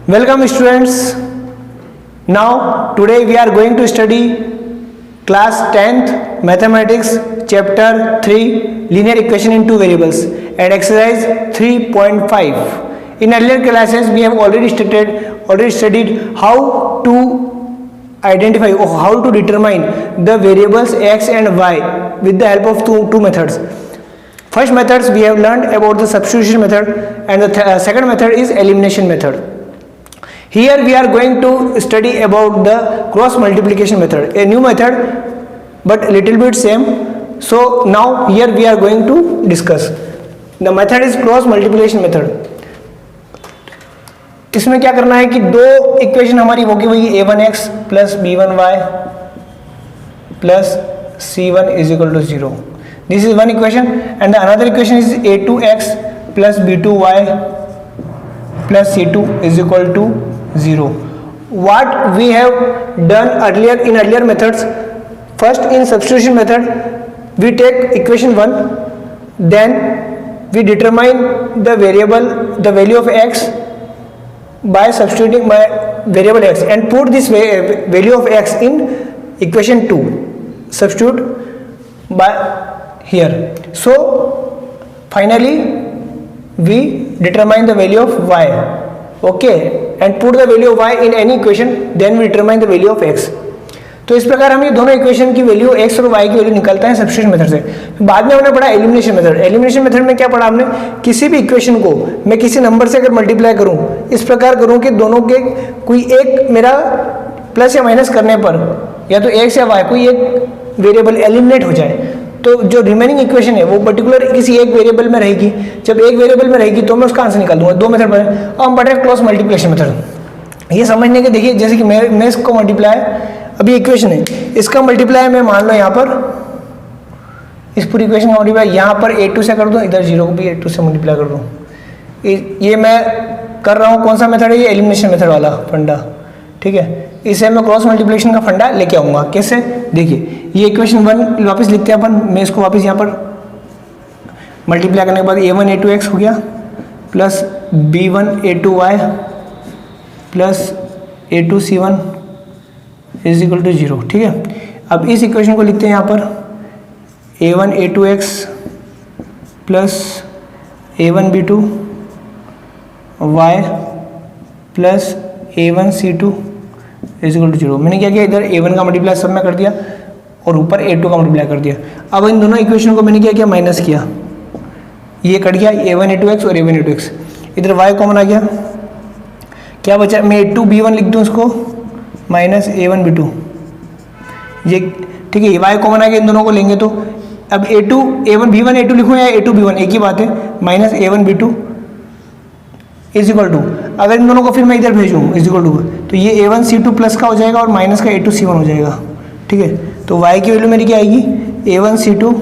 Welcome students. Now today we are going to study class 10th mathematics chapter 3 linear equation in two variables and exercise 3.5. In earlier classes we have already studied how to identify or how to determine the variables x and y with the help of two methods. First methods we have learned about the substitution method and the second method is elimination method. Here we are going to study about the cross multiplication method, a new method but little bit same. So now here we are going to discuss. The method is cross multiplication method. इसमें क्या करना है कि दो equation हमारी होगी वही a1x plus b1y plus c1 is equal to 0. This is one equation and the another equation is a2x plus b2y plus c2 is equal to 0. What we have done earlier in earlier methods, first in substitution method we take equation 1, then we determine the value of x by substituting by variable x and put this value of x in equation 2, substitute by here. So finally we determine the value of y, okay, and put the value of y in any equation, then we determine the value of x. तो इस प्रकार हम ये दोनों equation की value x और y की value निकालते हैं सब्स्टिट्यूशन मेथड से. बाद में हमने पढ़ा एलिमिनेशन मेथड. एलिमिनेशन मेथड में क्या पढ़ा हमने, किसी भी इक्वेशन को मैं किसी नंबर से अगर मल्टीप्लाई करूं, इस प्रकार करूं कि दोनों के कोई एक मेरा प्लस या माइनस करने पर या तो x या y कोई एक वेरिएबल एलिमिनेट हो जाए, तो जो रिमेनिंग इक्वेशन है वो पर्टिकुलर किसी एक वेरिएबल में रहेगी. जब एक वेरिएबल में रहेगी तो मैं उसका आंसर निकाल दूंगा. दो मेथड पढ़े. अब हम पढ़े क्रॉस मल्टीप्लिकेशन मेथड. ये समझने के देखिए, जैसे कि मैं इसको मल्टीप्लाई, अभी इक्वेशन है इसका मल्टीप्लाई मैं मान लो यहाँ पर इस पूरी इक्वेशन का मल्टीप्लाई यहाँ पर a2 से कर दूँ, इधर 0 को भी a2 से मल्टीप्लाई कर दूँ. ये मैं कर रहा हूँ. कौन सा मेथड है ये? एलिमिनेशन मेथड वाला फंडा. ठीक है, इसे मैं क्रॉस मल्टीप्लिकेशन का फंडा लेके आऊँगा. कैसे? देखिए, ये इक्वेशन 1 वापस लिखते हैं अपन. मैं इसको वापस यहाँ पर मल्टीप्लाई करने के बाद a1 a2x हो गया plus b1 a2y plus a2 c1 is equal to 0. ठीक है, अब इस इक्वेशन को लिखते हैं यहाँ पर a1 a2x plus a1 b2 y plus a1 c2 is equal to 0. मैंने क्या किया, इधर a1 का मल्टीप्लाई सब में कर दिया और ऊपर a2 का मल्टीप्लाई कर दिया. अब इन दोनों इक्वेशन को मैंने क्या किया, माइनस किया. ये कट गया a1 a2x और a1 a2x. इधर y कॉमन आ गया. क्या बचा, मैं a2 b1 लिख दूँ उसको माइनस a1 b2. ये ठीक है, y कॉमन आ गया. इन दोनों को लेंगे तो अब a1 b1 a2 लिखूँ या a2 b1 एक ही बात है. Minus a1 b2 is equal to, अगर इन दोनों को फिर मैं इधर भेजूँ इज इक्वल टू, तो ये a1 c2 प्लस का हो जाएगा और माइनस का a2 c1 हो जाएगा. ठीक है, तो y की वैल्यू मेरी क्या आएगी, a1 c2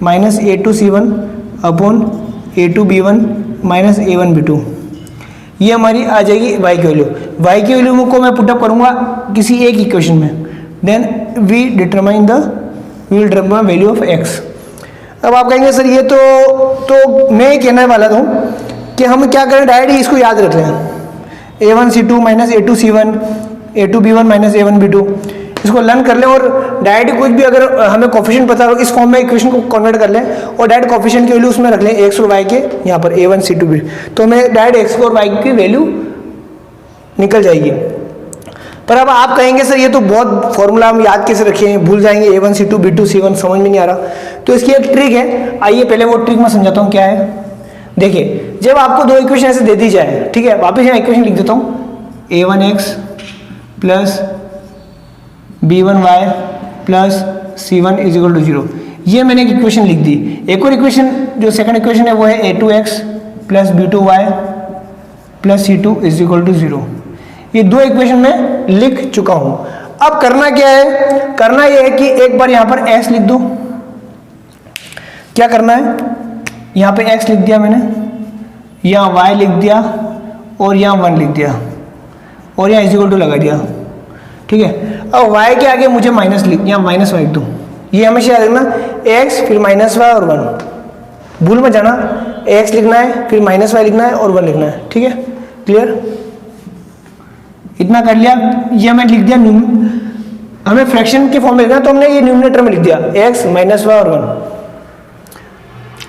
minus a2 c1 upon a2 b1 minus a1 b2. ये हमारी आ जाएगी y की वैल्यू. y की वैल्यू को मैं पुटअप करूँगा किसी एक इक्वेशन में, then we will determine value of x. अब आप कहेंगे सर ये तो मैं कहने वाला था कि हम क्या करें, डायरेक्ट इसको याद रख लें. a1 c2 minus a2 c1 a2 b1 minus a1 b2 इसको लर्न कर लें और डायरेक्ट कुछ भी अगर हमें कोफिशिएंट पता हो इस फॉर्म में इक्वेशन को कन्वर्ट कर लें और डायरेक्ट कोफिशिएंट की वैल्यू उसमें रख लें x और y के यहाँ पर a1 c2 b, तो हमें डायरेक्ट x और y की वैल्यू निकल जाएगी. पर अब आप कहेंगे सर ये तो बहुत फॉर्मूला हम याद कैसे रखें, भूल जाएंगे a1 c2 b2 c1 समझ में नहीं आ रहा. तो इसकी एक ट्रिक है, आइए पहले वो ट्रिक मैं समझाता हूँ क्या है. देखिए, जब आपको दो इक्वेशन ऐसे दे दी जाए, ठीक है, वापस यहाँ इक्वेशन लिख देता हूँ a1x plus b1y plus c1 is equal to 0. ये मैंने एक इक्वेशन लिख दी. एक और इक्वेशन जो सेकंड इक्वेशन है वो है a2x plus b2y plus c2 is equal to 0. ये दो इक्वेशन मैं लिख चुका हूँ. अब करना क्या है, करना ये है कि एक बार यहाँ पर x लिख दो. क्या करना है, यहाँ पे x लिख दिया मैंने, यहाँ y लिख दिया और यहाँ 1 लिख दिया और यहाँ इज इक्वल टू लगा दिया. ठीक है, अब y के आगे मुझे माइनस यहाँ माइनस y लिख दूँ. ये हमेशा याद रखना, x फिर माइनस y और 1, भूल मत जाना. x लिखना है फिर माइनस y लिखना है और 1 लिखना है. ठीक है, क्लियर. इतना कर लिया, ये हमें लिख दिया, हमें फ्रैक्शन के फॉर्म में लिखना तो हमने ये न्यूमरेटर में लिख दिया x माइनस वाई और 1।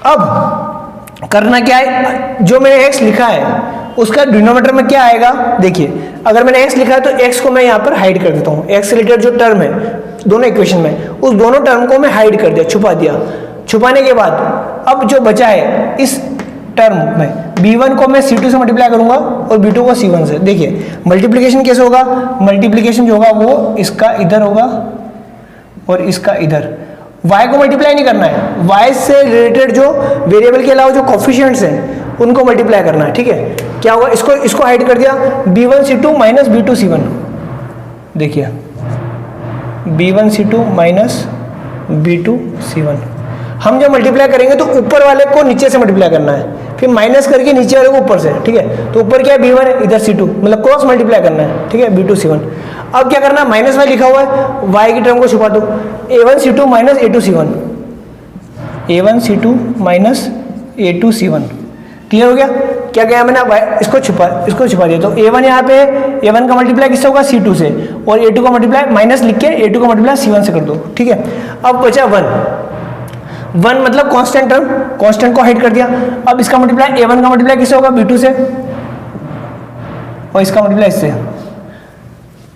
अब करना क्या है, जो मैंने x लिखा है उसका डिनोमिनेटर में क्या आएगा, देखिए अगर मैंने x लिखा है तो x को मैं यहाँ पर हाइड कर देता हूँ, x से रिलेटेड जो टर्म है दोनों इक्वेशन में, उस दोनों टर्म को मैं हाइड कर दिया, छुपा दिया। छुपाने के बाद अब जो बचा है इस टर्म में b1 को मैं c2 से मल्टीप्लाई करूंगा और b2 को c1 से। देखिए मल्टीप्लिकेशन कैसे होगा, मल्टीप्लिकेशन जो होगा वो इसका इधर होगा और इसका इधर, y को मल्टीप्लाई नहीं करना है, y से रिलेटेड जो वेरिएबल के अलावा जो कोफिशिएंट्स हैं उनको मल्टीप्लाई करना है, ठीक है। क्या होगा, इसको हाइड कर दिया, b1 c2 minus b2 c1। देखिए b1 c2 minus b2 c1, हम जब मल्टीप्लाई करेंगे तो ऊपर वाले को नीचे से मल्टीप्लाई करना है, फिर माइनस करके नीचे वाले को ऊपर से, ठीक है। तो ऊपर क्या है b1 है, इधर c2, मतलब क्रॉस मल्टीप्लाई करना है, ठीक है, b2 c1। अब क्या करना है, माइनस वाई लिखा हुआ है, y की टर्म को छुपा दो, a1 c2 minus a2 c1, a1 c2 minus a2 c1। Clear हो गया, क्या गया मैंने, इसको छुपा दिया। तो a1 यहाँ पे, a1 का मल्टीप्लाई किससे होगा, c2 से, और a2 का मल्टीप्लाई माइनस लिख के a2 का मल्टीप्लाई c1 से कर दो, ठीक है। अब बचा 1 मतलब कांस्टेंट टर्म, कांस्टेंट को हाइड कर दिया। अब इसका मल्टीप्लाई, a1 का मल्टीप्लाई किससे होगा, b2 से, और इसका मल्टीप्लाई इससे,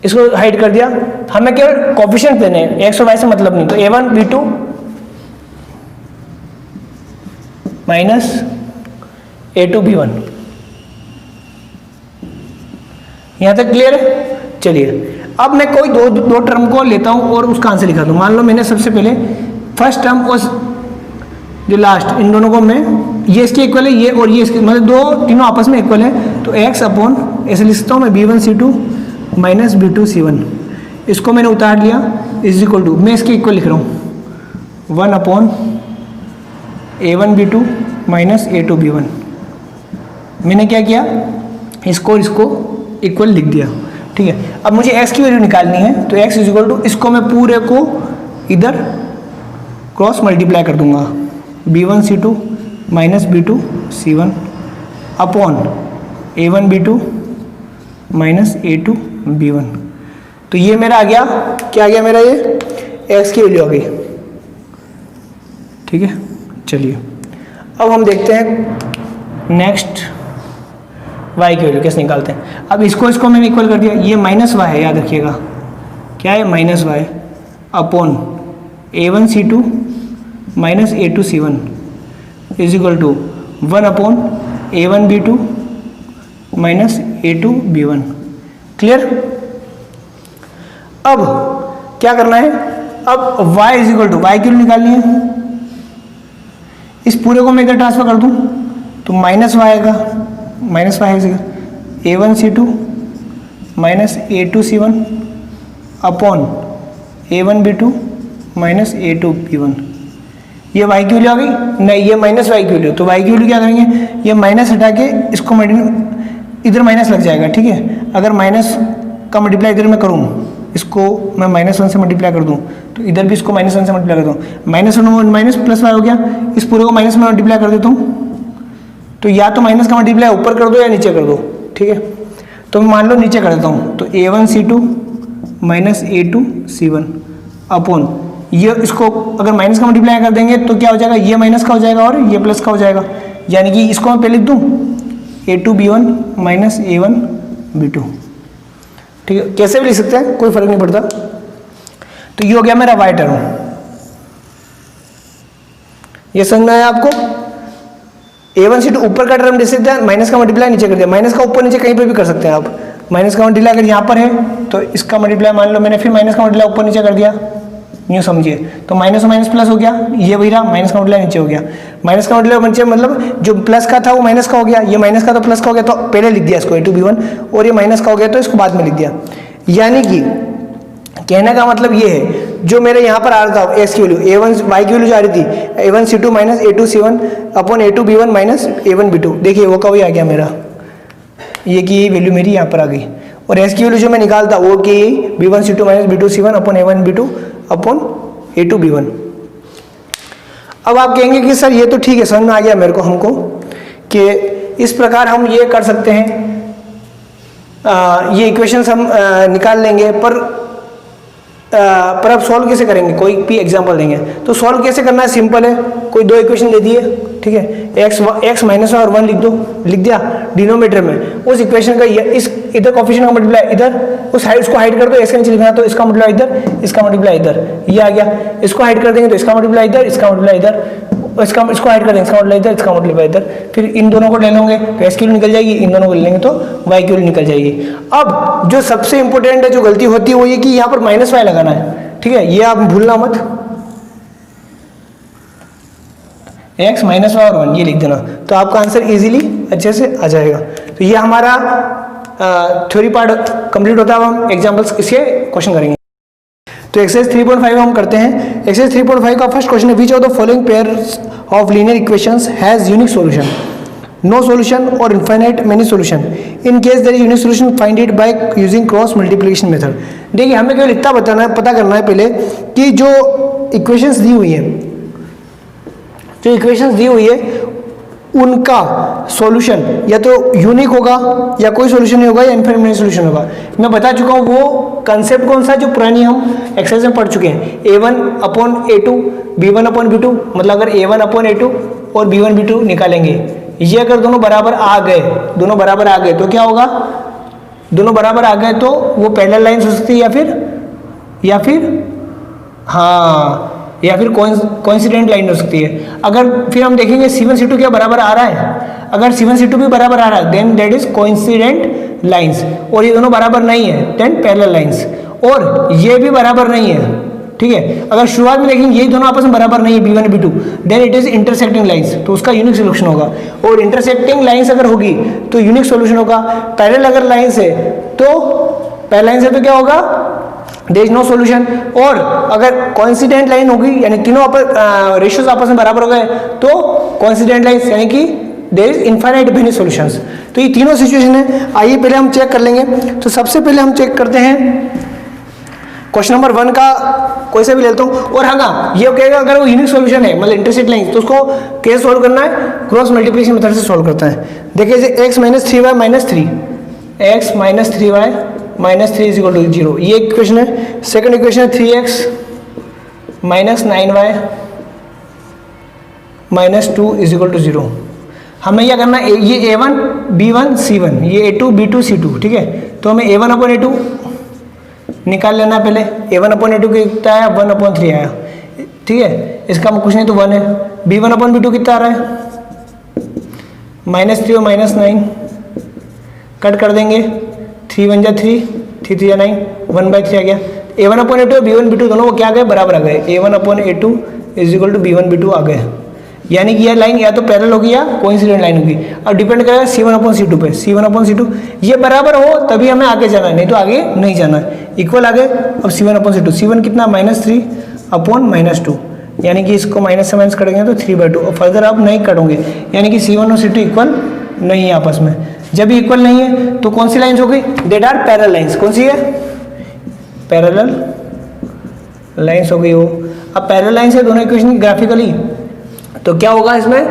इसको हाइड कर दिया। हमें केवल कोफिशिएंट देने हैं, x और y से मतलब नहीं, तो a1 b2 minus a2 b1। यहां तक क्लियर है। चलिए अब मैं कोई दो टर्म को लेता हूं और उसका आंसर लिखा दूं। मान लो मैंने सबसे पहले फर्स्ट टर्म और जो लास्ट, इन दोनों को मैं, ये इसके इक्वल है, ये और ये इसके, मतलब दो तीनों आपस में इक्वल है, तो x अपॉन ऐसे लिख सकता हूँ मैं, b1 c2 minus b2 c1। इसको मैंने उतार लिया, इज इक्वल टू, मैं इसके इक्वल लिख रहा हूँ 1 upon a1 b2 minus a2 b1। मैंने क्या किया, इसको इक्वल लिख दिया, ठीक है। अब मुझे x की वैल्यू निकालनी है, तो x इज इक्वल टू, इसको मैं पूरे को इधर क्रॉस मल्टीप्लाई कर दूंगा, b1 c2 minus b2 c1 upon a1 b2 minus a2 b1। तो ये मेरा आ गया, क्या आ गया मेरा, ये x की वैल्यू आ गई, ठीक है। चलिए अब हम देखते हैं नेक्स्ट y की वैल्यू कैसे निकालते हैं। अब इसको मैंने इक्वल कर दिया, ये माइनस y है, याद रखिएगा क्या है, minus y upon a1 c2 minus a2 c1 is equal to 1 upon a1 b2 minus a2 b1। Clear. अब क्या करना है, अब y is equal to, y की वैल्यू निकालनी है, इस पूरे को मैं इधर ट्रांसफर कर दूं तो माइनस y आएगा, माइनस y है a1 c2 minus a2 c1 upon a1 b2 minus a2 b1। ये y की वैल्यू आ गई, नहीं ये माइनस y की वैल्यू, तो y की वैल्यू क्या करेंगे, ये माइनस हटा के इसको इधर माइनस लग जाएगा, ठीक है। अगर माइनस का मल्टीप्लाई इधर मैं करूँ, इसको मैं -1 से मल्टीप्लाई कर दूँ, तो इधर भी इसको -1 से मल्टीप्लाई कर दूँ, -1 माइनस प्लस y हो गया, इस पूरे को माइनस में मल्टीप्लाई कर देता हूँ, तो या तो माइनस का मल्टीप्लाई ऊपर कर दो या नीचे कर दो, ठीक है। तो मान लो नीचे कर देता हूँ, तो a1 c2 minus a2 c1 upon, ये इसको अगर माइनस का मल्टीप्लाई कर देंगे तो क्या हो जाएगा, ये माइनस का हो जाएगा और ये प्लस का हो जाएगा, यानी कि इसको मैं पहले लिख दूँ a2 b1 minus a1 b2, ठीक है। कैसे भी लिख सकते हैं, कोई फर्क नहीं पड़ता। तो ये हो गया मेरा y टर्म, ये समझना है आपको। a1 c2 ऊपर का टर्म जैसे माइनस का मल्टीप्लाई नीचे कर दिया, माइनस का ऊपर नीचे कहीं पर भी कर सकते हैं आप। माइनस का मल्टीप्लाई अगर यहाँ पर है तो इसका मल्टीप्लाई मान लो मैंने फिर माइनस का मल्टीप्लाई ऊपर नीचे कर दिया, यूँ समझिए, तो माइनस और माइनस प्लस हो गया, ये वही रहा, माइनस का मल्टीप्लाई नीचे हो गया, माइनस का मल्टीप्लाई नीचे मतलब जो प्लस का था वो माइनस का हो गया, ये माइनस का तो प्लस का हो गया, तो पहले लिख दिया इसको a2 b1, और ये माइनस का हो गया तो इसको बाद में लिख दिया। यानी कि कहने का मतलब ये है, जो मेरे यहाँ पर आ रहा था x की वैल्यू, a1 y की वैल्यू जा रही थी a1 c2 minus a2 c1 upon a2 b1 minus a1 b2, देखिए वो कभी आ गया मेरा, ये की वैल्यू मेरी यहाँ पर आ गई। और s की वैल्यू जो मैं निकालता वो की b1 c2 minus b2 c1 upon a1 b2 upon a2 b1। अब आप कहेंगे कि सर ये तो ठीक है, समझ में आ गया मेरे को, हमको कि इस प्रकार हम ये कर सकते हैं, ये इक्वेशंस हम निकाल लेंगे, पर अब सॉल्व कैसे करेंगे, कोई भी एग्जांपल देंगे तो सॉल्व कैसे करना है, सिंपल है। कोई दो इक्वेशन दे दिए, ठीक है, x माइनस और 1 लिख दो, लिख दिया डिनोमिनेटर में। उस इक्वेशन का इस इधर कोफिशिएंट का मल्टीप्लाई इधर, उस साइड उसको हाइड कर दो, इसका नीचे लिखना तो इसका मल्टीप्लाई इधर, इसका मल्टीप्लाई इधर, ये आ गया। इसको हाइड कर देंगे तो इसका मल्टीप्लाई इधर, इसका मल्टीप्लाई इधर, इसको हाइड कर देंगे, इसका मल्टीप्लाई इधर, इसका मल्टीप्लाई इधर। फिर इन दोनों को ले लेंगे तो x की वैल्यू निकल जाएगी, इन दोनों को ले लेंगे तो y की वैल्यू निकल जाएगी। अब जो सबसे इंपॉर्टेंट है, जो गलती होती है वो ये कि यहाँ पर माइनस वाई लगाना है, ठीक है, ये आप भूलना मत। x माइनस वाई और 1 ये लिख देना, तो आपका आंसर इजीली अच्छे से आ जाएगा। तो ये हमारा थ्योरी पार्ट कंप्लीट होता है। अब हम एग्जांपल्स इसके क्वेश्चन करेंगे। तो एक्सरसाइज 3.5 हम करते हैं। एक्सरसाइज 3.5 का फर्स्ट क्वेश्चन है, which of the following pairs of linear equations has unique solution, no solution और infinite many solution, in case there is unique solution find it by using cross multiplication method. देखिए हमें केवल इतना पता करना है पहले कि जो इक्वेशंस दी हुई है, जो इक्वेशंस दी हुई है उनका सॉल्यूशन या तो यूनिक होगा या कोई सॉल्यूशन नहीं होगा या इनफाइनाइट मेनी सॉल्यूशन होगा। मैं बता चुका हूँ वो कंसेप्ट कौन सा, जो पुरानी हम एक्सरसाइज में पढ़ चुके हैं, a1/a2 b1/b2, मतलब अगर a1/a2 और b1/b2 निकालेंगे, ये अगर दोनों बराबर आ गए, दोनों बराबर आ गए तो क्या होगा, दोनों बराबर आ गए तो वो पैरेलल लाइंस हो सकती है या फिर कोइंसिडेंट लाइन हो सकती है। अगर फिर हम देखेंगे C1 C2 क्या बराबर आ रहा है, अगर C1 C2 भी बराबर आ रहा है then that is coincident lines, और ये दोनों बराबर नहीं है देन पैरेलल लाइंस, और ये भी बराबर नहीं है, ठीक है। अगर शुरुआत में देखेंगे ये दोनों आपस में बराबर नहीं है b1 b2, then it is intersecting lines, तो उसका यूनिक सॉल्यूशन होगा। और इंटरसेक्टिंग लाइंस अगर होगी तो यूनिक सॉल्यूशन होगा। पैरेलल अगर लाइंस है तो पैरेलल लाइंस है तो क्या होगा, देयर इज नो सॉल्यूशन। और अगर कोइंसिडेंट लाइन होगी यानी तीनों रेशियोज आपस में बराबर हो गए तो कोइंसिडेंट लाइंस यानी कि there is infinite many solutions. तो ये तीनों सिचुएशन है। आइए पहले हम चेक कर लेंगे। तो सबसे पहले हम चेक करते हैं क्वेश्चन नंबर 1 का, कोई से भी लेता हूँ। और हाँ ये कहेगा अगर वो यूनिक सॉल्यूशन है मतलब इंटरसेक्ट लाइन, तो उसको कैसे सॉल्व करना है, क्रॉस मल्टीप्लिकेशन मेथड से सॉल्व करता है। देखिए x minus 3y minus 3, x minus 3y minus 3 is equal to 0, ये इक्वेशन है। सेकंड इक्वेशन है 3x minus 9y minus 2 is equal to 0। हमें क्या करना है, ये a1 b1 c1, ये a2 b2 c2, ठीक है। तो हमें a1/a2 निकाल लेना पहले। a1/a2 कितना आया, 1/3 आया, ठीक है। इसका कुछ नहीं तो 1 है। b1/b2 कितना आ रहा है, माइनस 3 और माइनस 9 कट कर देंगे, 3 1 जा 3, 3 3 जा 9, 1/3 आ गया। a1/a2 और b1/b2 दोनों को क्या आ गए, बराबर आ गए। a1/a2 is equal to b1/b2 आ गए, यानी कि यह लाइन या तो पैरेलल होगी या कोइंसिडेंट लाइन होगी। अब डिपेंड करेगा C1/C2 पे। C1/C2 ये बराबर हो तभी हमें आगे जाना है, नहीं तो आगे नहीं जाना है। इक्वल आगे। अब C1/C2, C1 कितना -3/-2, यानी कि इसको माइनस से माइनस करेंगे तो 3/2। और फर्दर आप नहीं कटोगे, यानी कि C1 और C2 इक्वल नहीं है आपस में। जब इक्वल नहीं है तो कौन सी लाइन्स हो गई, देट आर पैरेलल लाइन्स। कौन सी है, पैरेलल लाइन्स हो गई वो। अब पैरेलल लाइन्स है दोनों इक्वेशन ग्राफिकली, तो क्या होगा इसमें,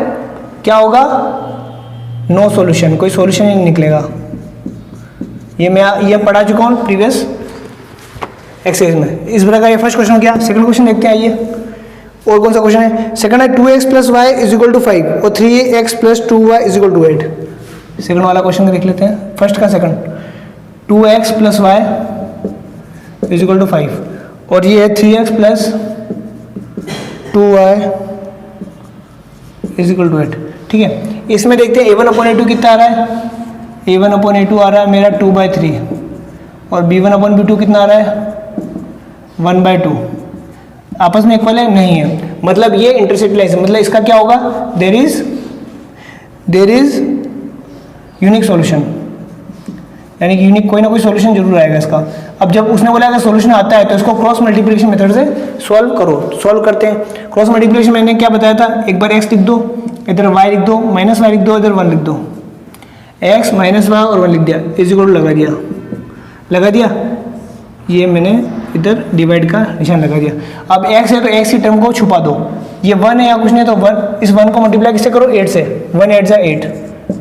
क्या होगा, नो सॉल्यूशन, कोई सॉल्यूशन नहीं निकलेगा। ये पढ़ा चुका हूँ प्रीवियस एक्सरसाइज में। इस प्रकार का ये फर्स्ट क्वेश्चन हो गया। सेकंड क्वेश्चन देखते हैं, आइए और कौन सा क्वेश्चन है। सेकंड है 2x + y is equal to 5 और 3x + 2y is equal to 8। Second वाला क्वेश्चन देख लेते हैं, फर्स्ट का second. 2x + y is equal to 5 और ये है 3x + 2y is equal to 8, ठीक है। इसमें देखते हैं a1/a2 कितना आ रहा है, a1/a2 आ रहा है मेरा 2/3 और b1/b2 कितना आ रहा है 1/2। आपस में इक्वल है, नहीं है, मतलब ये इंटरसेक्ट लाइन है। मतलब इसका क्या होगा, देयर इज यूनिक सॉल्यूशन, यानी कि यूनिक कोई ना कोई सॉल्यूशन जरूर आएगा इसका। अब जब उसने बोला अगर सॉल्यूशन आता है तो इसको क्रॉस मल्टीप्लिकेशन मेथड से सॉल्व करो। सॉल्व करते हैं। क्रॉस मल्टीप्लिकेशन मैंने क्या बताया था, एक बार x लिख दो, इधर y लिख दो, माइनस y लिख दो, इधर 1 लिख दो, x माइनस y और 1 लिख दिया, इज इक्वल टू लगा दिया। ये मैंने इधर डिवाइड का निशान लगा दिया। अब x है तो x की टर्म को छुपा दो, ये 1 है या कुछ नहीं तो 1, इस 1 को मल्टीप्लाई किससे करो, 8 से, 1 8 जा 8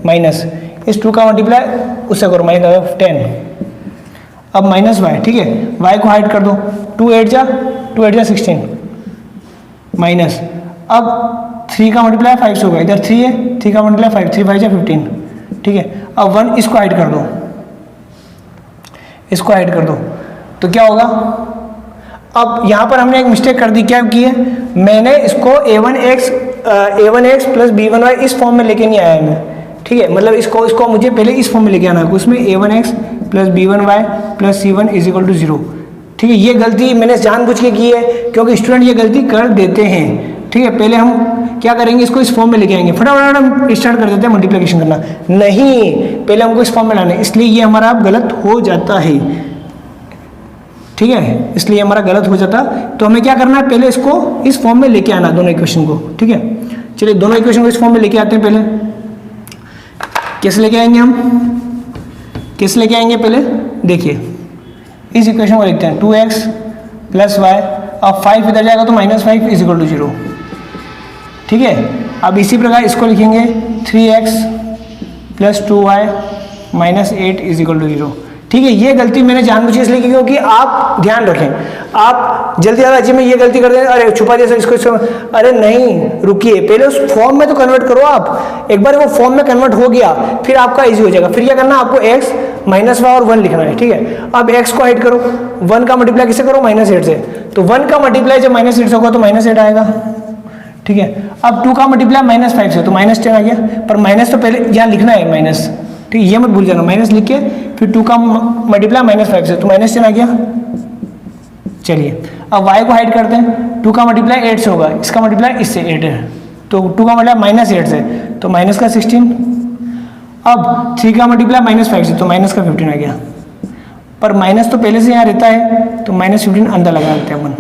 माइनस इस 2 का मल्टीप्लाई उससे करो, माइनस 10। अब माइनस वाई, ठीक है, वाई को हाइड कर दो, 2 8 जा 16 माइनस, अब 3 का मल्टीप्लाई 5 से होगा, इधर 3 है, 3 का मल्टीप्लाई 5, 3 5 जा 15, ठीक है। अब 1 इसको हाइड कर दो, इसको हाइड कर दो, तो क्या होगा? अब यहाँ पर हमने एक मिस्टेक कर दी, क्या की है, मैंने इसको a1x प्लस b1y इस फॉर्म में लेके नहीं आया मैं, ठीक है, मतलब इसको मुझे पहले इस फॉर्म में लेके आना है, उसमें a1x plus b1y plus c1 is equal to 0, ठीक है। ये गलती मैंने जानबूझ के की है, क्योंकि स्टूडेंट ये गलती कर देते हैं, ठीक है। पहले हम क्या करेंगे, इसको इस फॉर्म में लेके आएंगे, फटाफट हम स्टार्ट कर देते हैं मल्टीप्लिकेशन करना, नहीं, पहले हमको इस फॉर्म में लाना है, इसलिए ये हमारा गलत हो जाता है, ठीक है, इसलिए हमारा गलत हो जाता। तो हमें क्या करना है, पहले इसको इस फॉर्म में लेके आना, दोनों इक्वेशन को, ठीक है। चलिए दोनों इक्वेशन को इस फॉर्म में लेके आते हैं। पहले कैसे लेके आएंगे हम, कैसे लेके आएंगे, पहले देखिए इस इक्वेशन को लिखते हैं 2x प्लस वाई, अब 5 इधर जाएगा तो -5 इज इक्वल टू 0, ठीक है। अब इसी प्रकार इसको लिखेंगे 3x plus 2y minus 8 is equal to 0, ठीक है। ये गलती मैंने जानबूझ के इसलिए की, क्योंकि आप ध्यान रखें, आप जल्दी में ये गलती कर दें, अरे छुपा जैसे इसको, अरे नहीं, रुकिए, पहले उस फॉर्म में तो कन्वर्ट करो आप, एक बार वो फॉर्म में कन्वर्ट हो गया फिर आपका इजी हो जाएगा। फिर क्या करना, आपको x माइनस वाई और 1 लिखना है, ठीक है। अब x को हाइड करो, 1 का मल्टीप्लाई किससे करो, -8 से, तो 1 का मल्टीप्लाई जब -8 से होगा तो -8 आएगा, ठीक है। अब 2 का मल्टीप्लाई -5 से, तो -10 आ गया, पर माइनस तो पहले यहाँ लिखना है माइनस, ठीक है, ये मत भूल जाना, माइनस लिख के फिर 2 का मल्टीप्लाई -5 से, तो -10 आ गया। चलिए अब y को हाइड करते हैं, 2 का मल्टीप्लाई 8 से होगा, इसका मल्टीप्लाई इससे 8 है, तो 2 का मल्टीप्लाई -8 से, तो माइनस का 16, अब 3 का मल्टीप्लाई -5 से, तो माइनस का 15 आ गया, पर माइनस तो पहले से यहाँ रहता है, तो -15 अंदर लगा देते हैं अपन,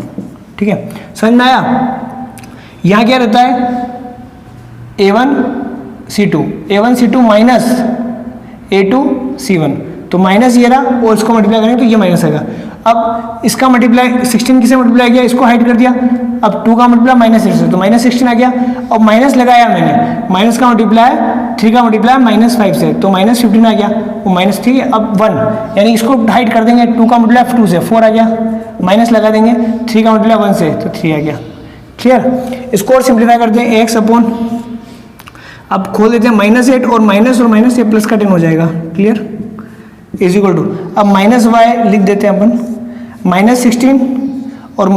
ठीक है। समझ में आया? यहाँ क्या रहता है, a1c2 माइनस a2c1, तो माइनस ये रहा और इसको मल्टीप्लाई करेंगे तो ये माइनस आएगा। अब इसका मल्टीप्लाई 16 किसे मल्टीप्लाई किया, इसको हाइड कर दिया, अब 2 का मल्टीप्लाई -8 से, तो -16 आ गया, और माइनस लगाया मैंने, माइनस का मल्टीप्लाई 3 का मल्टीप्लाई -5 से, तो -15 आ गया, वो माइनस, ठीक है। अब 1 यानी इसको हाइड कर देंगे, 2 का मल्टीप्लाई 2 से 4 आ गया, माइनस लगा देंगे, 3 का मल्टीप्लाई 1 से, तो 3 आ गया, क्लियर। इसको और सिंप्लीफाई करते हैं, x अपॉन, अब खोल देते हैं -8 और माइनस ये प्लस का 10 हो जाएगा, क्लियर, इज इक्वल टू, अब -y लिख देते हैं अपन, -16 और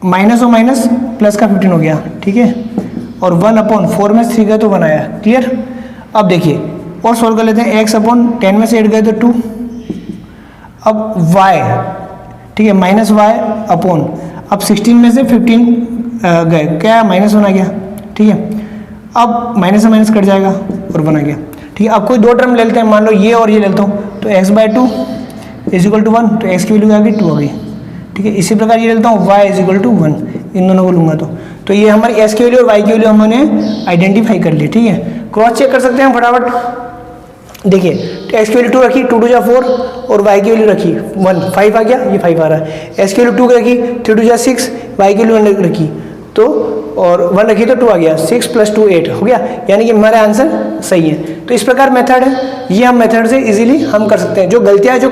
माइनस और माइनस प्लस का 15 हो गया, ठीक है, और 1/4 में 3 गए तो 1 आया, क्लियर। अब देखिए और सॉल्व कर लेते हैं, x अपॉन 10 में से 8 गए तो 2, अब y, ठीक है, -y अपॉन, अब 16 में से 15 गए, क्या -1 आ गया, ठीक है। अब माइनस से माइनस कट जाएगा और 1 आ गया, ठीक है। अब कोई दो टर्म ले लेते हैं, मान लो ये और ये ले लेता हूँ, तो x/2 इज इक्वल टू 1, तो x की वैल्यू आ गई 2 आ गई, ठीक है। इसी प्रकार ये लेता हूँ y इज इक्वल टू 1, इन दोनों को लूँगा तो ये हमारी s की वैल्यू और y की वैल्यू हमने आइडेंटिफाई कर ली, ठीक है। क्रॉस चेक कर सकते हैं फटाफट, देखिए तो x की वैल्यू 2 रखी, 2 2 जा 4, और y की वैल्यू रखी 1, 5 आ गया, ये 5 आ रहा है, s की वैल्यू 2 रखी, 3 2 जा 6, y की वैल्यू 1 रखी, तो और 1 रखी तो 2 आ गया, 6 + 2 8 हो गया, यानी कि हमारा आंसर सही है। तो इस प्रकार मेथड है, ये हम मेथड से इजीली हम कर सकते हैं। जो गलतियां जो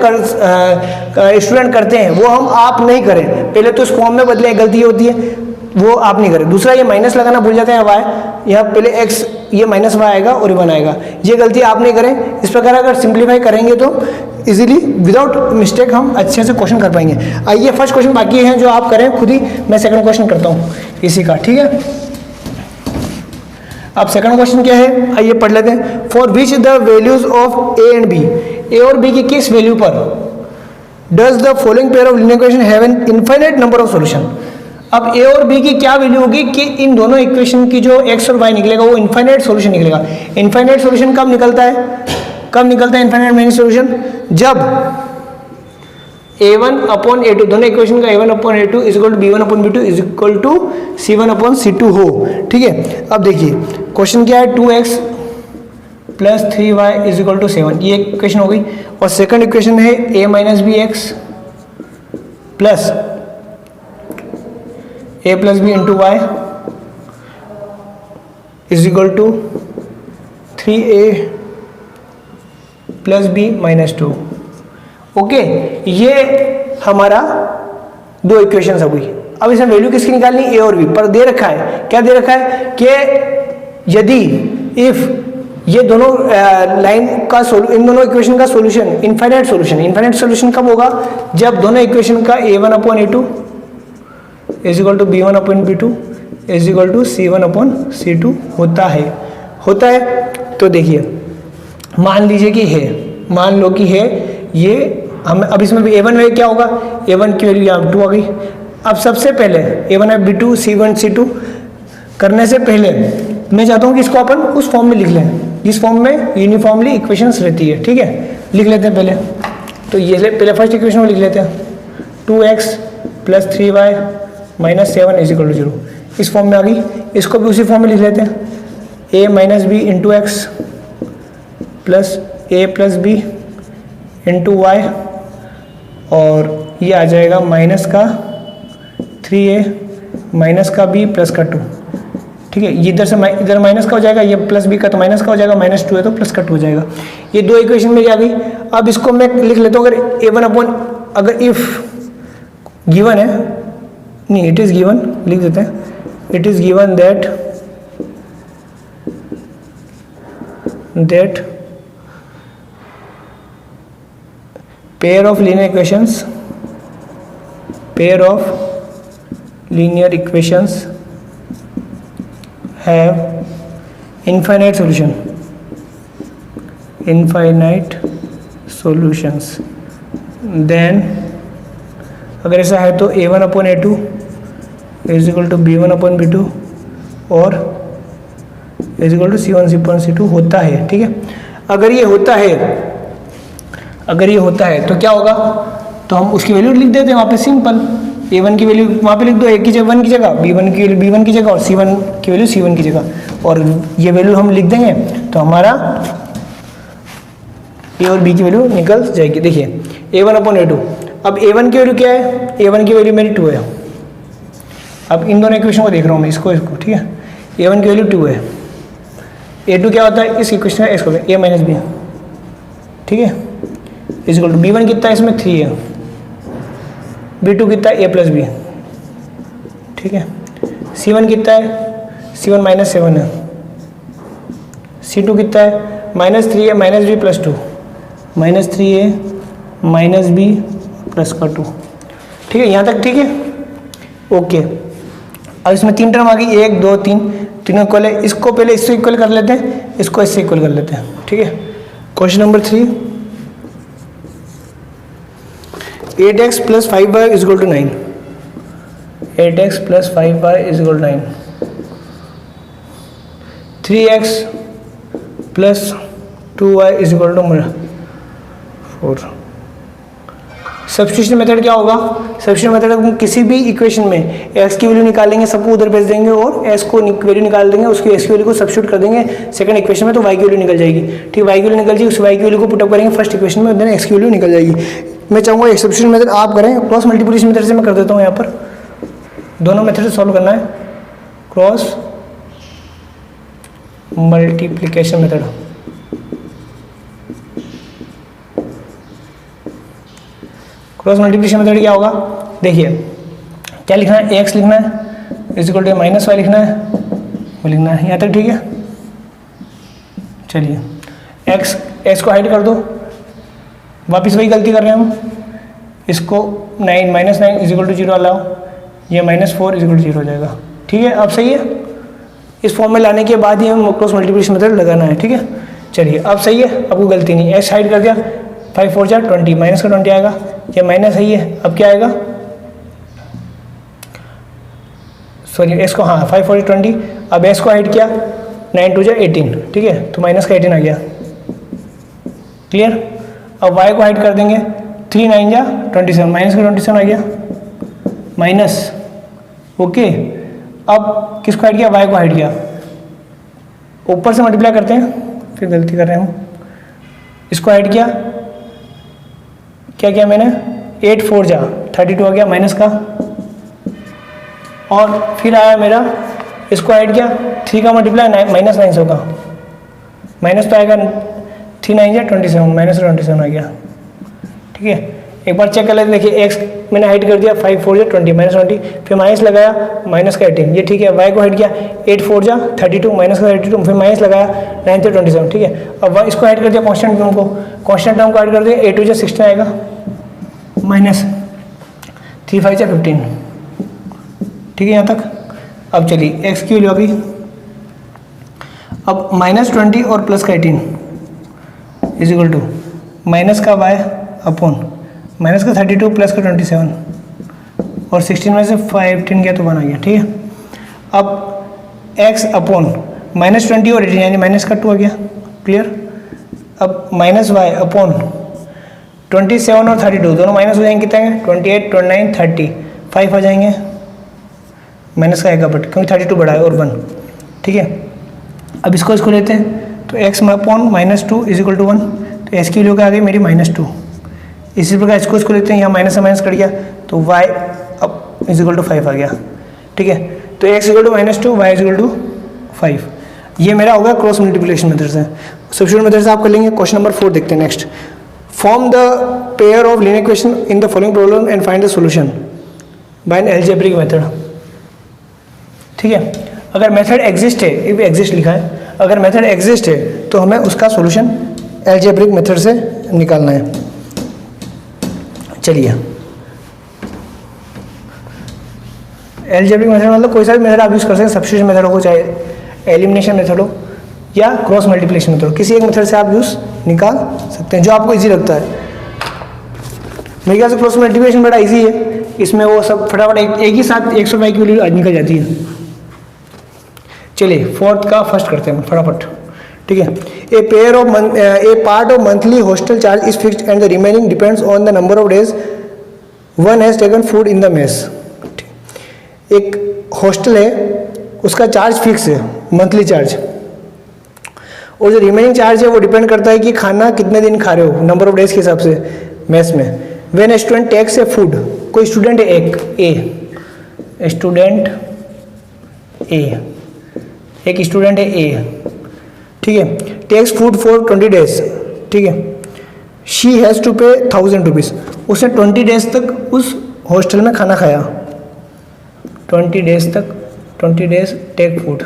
स्टूडेंट करते हैं वो आप नहीं करें, पहले तो इस फॉर्म में बदले, गलती होती है वो आप नहीं करें। दूसरा, ये माइनस लगाना भूल जाते हैं, y यहाँ पहले x, ये -y आएगा और 1 आएगा, ये गलती आप नहीं करें। इस प्रकार अगर सिंप्लीफाई करेंगे तो इजीली विदाउट मिस्टेक हम अच्छे से क्वेश्चन कर पाएंगे। आइए फर्स्ट क्वेश्चन बाकी है जो आप करें खुद ही, मैं सेकंड क्वेश्चन करता हूँ इसी का, ठीक है। अब सेकंड क्वेश्चन क्या है, आइए पढ़ लेते हैं। For which the values of a and b, a और b की किस वैल्यू पर does the following pair of linear equation have an infinite number of solution. अब a और b की क्या वैल्यू होगी कि इन दोनों इक्वेशन की जो x और y निकलेगा वो इनफाइनाइट सॉल्यूशन निकलेगा। इनफाइनाइट सॉल्यूशन कब निकलता है इनफाइनाइट मेनी सॉल्यूशन, जब a1/a2 दोनों इक्वेशन का a1/a2 is equal to b1/b2 is equal to c1/c2 हो, ठीक है। अब देखिए क्वेश्चन क्या है, 2x + 3y is equal to 7, ये इक्वेशन हो गई। और सेकंड इक्वेशन है a - bx plus a + b × y is equal to 3a plus B minus 2। Okay, ये हमारा दो इक्वेशन हो गई। अब इसमें वैल्यू किसकी निकालनी, ए और बी, पर दे रखा है, क्या दे रखा है कि यदि इफ ये दोनों लाइन का इन दोनों इक्वेशन का सॉल्यूशन इनफाइनाइट सॉल्यूशन कब होगा, जब दोनों इक्वेशन का a1 upon a2 is equal to b1 upon b2 is equal to c1 upon c2 होता है। तो देखिए, मान लीजिए कि है, मान लो कि है ये, हम अब इसमें a1 में क्या होगा, a1 की वैल्यू यहाँ 2 आ गई। अब सबसे पहले a1 है b2 c1 c2 करने से पहले मैं चाहता हूँ कि इसको अपन उस फॉर्म में लिख लें जिस फॉर्म में यूनिफॉर्मली इक्वेशंस रहती है। ठीक है, लिख लेते हैं पहले। तो ये पहले फर्स्ट इक्वेशन में लिख लेते हैं, 2x plus 3y minus 7 is equal to 0, इस फॉर्म में आ गई। इसको भी उसी फॉर्म में लिख लेते हैं, a minus B into X plus a plus B into Y, और ये आ जाएगा माइनस का 3a माइनस का b प्लस का 2। ठीक है, ये इधर माइनस का हो जाएगा, ये प्लस बी का तो माइनस का हो जाएगा, माइनस 2 है तो प्लस का 2 हो जाएगा। ये दो इक्वेशन मेरी आ गई। अब इसको मैं लिख लेता हूँ, अगर a1 अपॉन, अगर इफ गिवन है, नहीं इट इज गिवन, लिख देते हैं, it is given that pair of linear equations have infinite solutions, then अगर ऐसा है तो a1 upon a2 is equal to b1 upon b2 और is equal to c1 upon c2 होता है। ठीक है, अगर ये होता है तो क्या होगा, तो हम उसकी वैल्यू लिख देते हैं वहाँ पे, सिंपल। a1 की वैल्यू वहाँ पे लिख दो, a की जगह 1 की जगह, b1 की वैल्यू b1 की जगह और c1 की वैल्यू c1 की जगह, और ये वैल्यू हम लिख देंगे तो हमारा a और b की वैल्यू निकल जाएगी। देखिए a1 अपॉन a2, अब a1 की वैल्यू क्या है, a1 की वैल्यू मेरी 2 है। अब इन दोनों इक्वेशन को देख रहा हूँ मैं, इसको, ठीक है, a1 की वैल्यू 2 है, a2 क्या होता है, इस इक्वेशन का इसको a माइनस बी, ठीक है, इज इक्वल टू b1 कितना है, इसमें 3 है, b2 कितना है, a प्लस बी, ठीक है, c1 कितना है, c1 माइनस 7 है, c2 कितना है, माइनस 3 है माइनस बी प्लस 2, माइनस 3 है माइनस बी प्लस का 2। ठीक है, यहाँ तक ठीक है, ओके। अब इसमें 3 टर्म आ गई, 1 2 3, तीनों इक्वल है। इसको पहले इससे इक्वल कर लेते हैं, इसको इससे इक्वल कर लेते हैं। ठीक है, question number 3, 8x plus 5y is equal to 9, 8x plus 5y is equal to 9, 3x plus 2y is equal to 4। Substitution method क्या होगा, सब्स्टिट्यूशन मेथड हम किसी भी इक्वेशन में x की वैल्यू निकालेंगे, सबको उधर भेज देंगे और s को वैल्यू निकाल देंगे, उसकी s की वैल्यू को सब्स्टिट्यूट कर देंगे सेकंड इक्वेशन में, तो y की वैल्यू निकल जाएगी। ठीक, y की वैल्यू निकल जाएगी, उस y की वैल्यू को पुटअप करेंगे फर्स्ट इक्वेशन में, देन x की वैल्यू निकल जाएगी। मैं चाहूँगा एक सब्स्टिट्यूशन मेथड आप करें, क्रॉस मल्टीप्लिकेशन मेथड से मैं कर देता हूँ। यहाँ पर दोनों मेथड से सॉल्व करना है, cross multiplication method. Cross multiplication method क्या होगा, देखिए क्या लिखना है, एक्स लिखना है is equal to minus Y लिखना है, वो लिखना है यहाँ तक। ठीक है, चलिए एक्स को हाइड कर दो, वापस वही गलती कर रहे हैं हम, इसको 9 माइनस 9 इज इक्वल टू 0 लाओ, ये माइनस 4 इज इक्वल टू 0 हो जाएगा। ठीक है, अब सही है, इस फॉर्म में लाने के बाद ही हम क्रॉस मल्टीप्लिकेशन मेथड लगाना है। ठीक है, चलिए अब सही है, अब कोई गलती नहीं, एक्स हाइड कर दिया, 5 4 जा 20, माइनस का 20 आएगा, ये माइनस है, ये अब क्या आएगा, सॉरी एक्स को, हाँ 5 4 20, अब एक्स को हाइड किया, 9 2 जा 18, ठीक है, तो माइनस का 18 आ गया, क्लियर। अब y को हाइड कर देंगे, 3 9 जा 27, माइनस का 27 आ गया, माइनस, ओके। अब किसको हाइड किया, y को हाइड किया, ऊपर से मल्टीप्लाई करते हैं, फिर गलती कर रहे हैं हम, इसको हाइड किया, क्या किया मैंने, 8 4 जा 32 आ गया माइनस का, और फिर आया मेरा, इसको ऐड किया, 3 का मल्टीप्लाई माइनस 9 होगा, माइनस तो आएगा, 3 9 या 27 माइनस 27 आ गया। ठीक है, एक बार चेक कर लेते, देखिए एक्स मैंने हाइड कर दिया 5 4 जा 20 माइनस 20, फिर माइनस लगाया माइनस का 18, ये ठीक है। वाई को हाइड किया 8 4 जा 32 माइनस का 32, फिर माइनस लगाया 9 से 27, ठीक है। अब इसको हाइड कर दिया कॉन्स्टेंट टर्म को, कॉन्स्टेंट टर्म को हाइड कर दिया 8 2 जा 16 आएगा माइनस 3 5 जा 15, ठीक है यहाँ तक। अब चलिए एक्स की वैल्यू आ गई, अब माइनस 20 और प्लस का 18 इज इक्वल टू माइनस का वाई अपॉन माइनस का 32 प्लस का 27 और 16 में से 15 गया तो 1 आ गया, ठीक है। अब x अपॉन माइनस 20 और 18 यानी माइनस का 2 आ गया, क्लियर। अब माइनस वाई अपॉन 27 और 32 दोनों माइनस हो जाएंगे, कितने हैं 28 29 30 5 आ जाएंगे, माइनस का आएगा बट क्योंकि 32 बड़ा है और 1, ठीक है। अब इसको लेते हैं तो x upon minus 2 is equal to 1, तो x की वैल्यू क्या आ गई मेरी -2। इसी प्रकार इसको लेते हैं, यहाँ माइनस से माइनस कट गया तो y अब इज इक्वल टू 5 आ गया, ठीक है। तो x equal to -2 y is equal to 5, ये मेरा होगा क्रॉस मल्टीप्लिकेशन मेथड से। सब्स्टिट्यूशन मेथड से आप कर लेंगे। क्वेश्चन नंबर 4 देखते हैं next. Form the pair of linear equation in the following problem and find the solution by an algebraic method, ठीक है। अगर मेथड एग्जिस्ट है, इफ एग्जिस्ट लिखा है, अगर मेथड एग्जिस्ट है तो हमें उसका सॉल्यूशन अलजेब्रिक मेथड से निकालना है। चलिए, अलजेब्रिक मेथड मतलब कोई सा भी मेथड आप यूज़ कर सकते हैं, सब्स्टिट्यूशन मेथड हो चाहे एलिमिनेशन मेथड हो या क्रॉस मल्टीप्लिकेशन मेथड हो, किसी एक मेथड से आप यूज़ निकाल सकते हैं जो आपको इजी लगता है। मेरे ख्याल से क्रॉस मल्टीप्लिकेशन बड़ा इजी है, इसमें वो सब फटाफट एक ही साथ 100 की वैल्यू निकल जाती है। चलिए फोर्थ का फर्स्ट करते हैं फटाफट, ठीक है। A part of monthly hostel charge is fixed and the remaining depends on the number of days one has taken food in the mess. एक हॉस्टल है, उसका चार्ज फिक्स है, मंथली चार्ज, और जो रिमेनिंग चार्ज है वो depend करता है कि खाना कितने दिन खा रहे हो, नंबर ऑफ डेज के हिसाब से मेस में। When a student takes a food, कोई स्टूडेंट है एक स्टूडेंट एक स्टूडेंट है ए, ठीक है, टेक्स फूड फॉर 20 डेज, ठीक है। शी हैज़ टू पे 1000 रुपीज़, उसने 20 डेज तक उस हॉस्टल में खाना खाया, 20 डेज तक, 20 days take food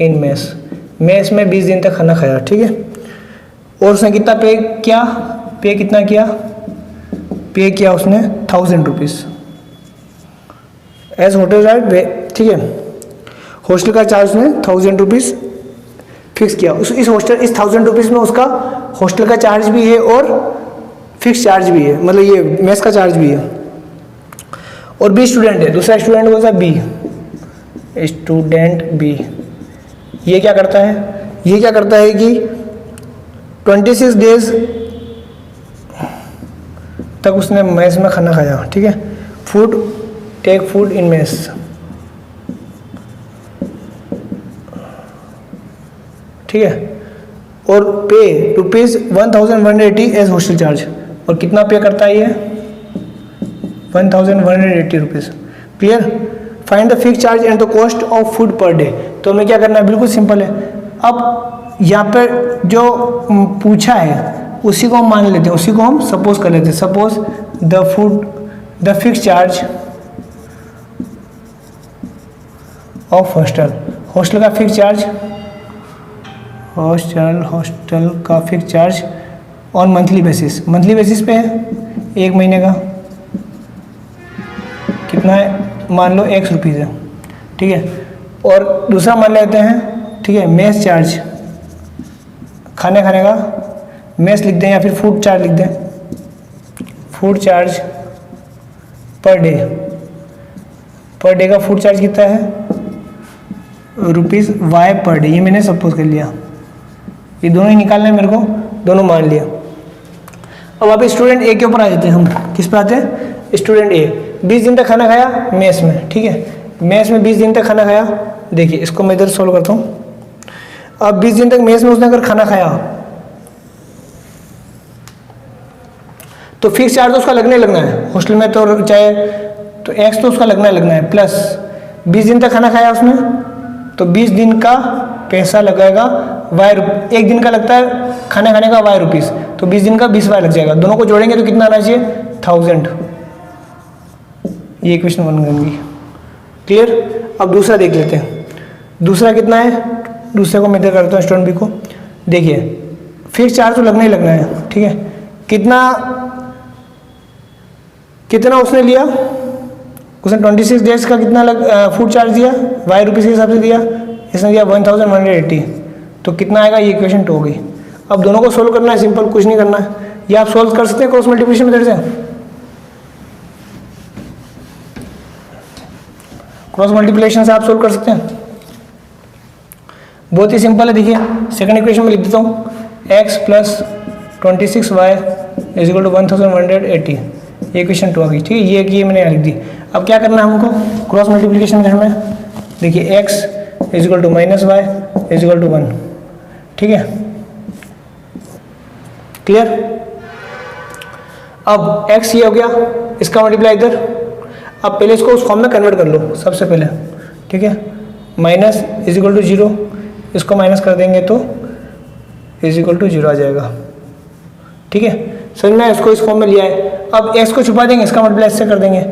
in mess, mess में 20 दिन तक खाना खाया, ठीक है। और उसने कितना पे किया, कितना किया, पे किया उसने 1000 रुपीज़ एज होटल चार्ज, ठीक है। हॉस्टल का चार्ज उसने 1000 रुपीज़ फिक्स किया। इस 1000 रुपीज़ में उसका हॉस्टल का चार्ज भी है और फिक्स चार्ज भी है, मतलब ये मेस का चार्ज भी है। और बी स्टूडेंट है, दूसरा स्टूडेंट कौन सा, बी, स्टूडेंट बी, ये क्या करता है कि 26 डेज तक उसने मेस में खाना खाया, ठीक है। Food, take food in mess, ठीक है। और पे ₹1180 एज हॉस्टल चार्ज, और कितना पे करता है ये 1180 rupees, clear. Find the fix charge and the cost of food per day. तो हमें क्या करना है, बिल्कुल सिंपल है। अब यहाँ पर जो पूछा है उसी को हम मान लेते हैं, उसी को हम सपोज कर लेते हैं। Suppose the fix charge of hostel का फिक्स चार्ज, हॉस्टल का fix charge on monthly basis पे है, 1 महीने का कितना है, मान लो ₹100 है, ठीक है। और दूसरा मान लेते हैं, ठीक है, मेस चार्ज, खाने का मेस लिख दें या फिर फूड चार्ज लिख दें। फूड चार्ज पर डे का फूड चार्ज कितना है, ₹Y पर डे, ये मैंने सपोज कर लिया। ये दोनों ही निकालना है मेरे को, दोनों मान लिया। अब आप स्टूडेंट ए के ऊपर आ जाते हैं, हम किस पे आते हैं, स्टूडेंट ए 20 दिन तक खाना खाया मेस में, ठीक है। मेस में 20 दिन तक खाना खाया, देखिए इसको मैं इधर सोल्व करता हूँ। अब 20 दिन तक मेस में उसने अगर खाना खाया तो फिक्स चार्ज तो उसका लगना है हॉस्टल में, तो चाहे तो एक्स तो उसका लगना है, प्लस 20 दिन तक खाना खाया उसने, तो 20 दिन का पैसा लगेगा वाई, एक दिन का लगता है खाना खाने का वाई रुपीज़, तो 20 दिन का 20 वाई लग जाएगा। दोनों को जोड़ेंगे तो कितना आना चाहिए 1000। ये इक्वेशन बन गई। क्लियर। अब दूसरा देख लेते हैं। दूसरा कितना है, दूसरे को मैं इधर करता हूँ स्टूडेंट बी को। देखिए फिक्स चार्ज तो लगना ही लगना है, ठीक है। कितना उसने लिया, उसने 26 डेज का कितना फूड चार्ज दिया, वाई रुपीज़ के हिसाब से दिया, इसने दिया 1180। तो कितना आएगा, ये इक्वेशन 2 हो गई। अब दोनों को सोल्व करना है, सिंपल, कुछ नहीं करना है। ये आप सोल्व कर सकते हैं क्रॉस मल्टीप्लिकेशन मेथड से। क्रॉस मल्टीप्लिकेशन से आप सोल्व कर सकते हैं, बहुत ही सिंपल है। देखिए सेकंड इक्वेशन में लिख देता हूँ, x plus 26y is equal to 1180। ये इक्वेशन 2 आ गई, ठीक है। ये मैंने लिख दी। अब क्या करना है हमको क्रॉस मल्टीप्लिकेशन मेथड में। देखिए x is equal to minus Y is equal to 1, ठीक है। क्लियर। अब x ये हो गया, इसका मल्टीप्लाई इधर। अब पहले इसको उस फॉर्म में कन्वर्ट कर लो सबसे पहले, ठीक है। माइनस इज इक्वल टू 0, इसको माइनस कर देंगे तो इज इक्वल टू 0 आ जाएगा, ठीक है। समझ में, इसको इस फॉर्म में लिया है। अब x को छुपा देंगे, इसका मल्टीप्लाई इससे कर देंगे।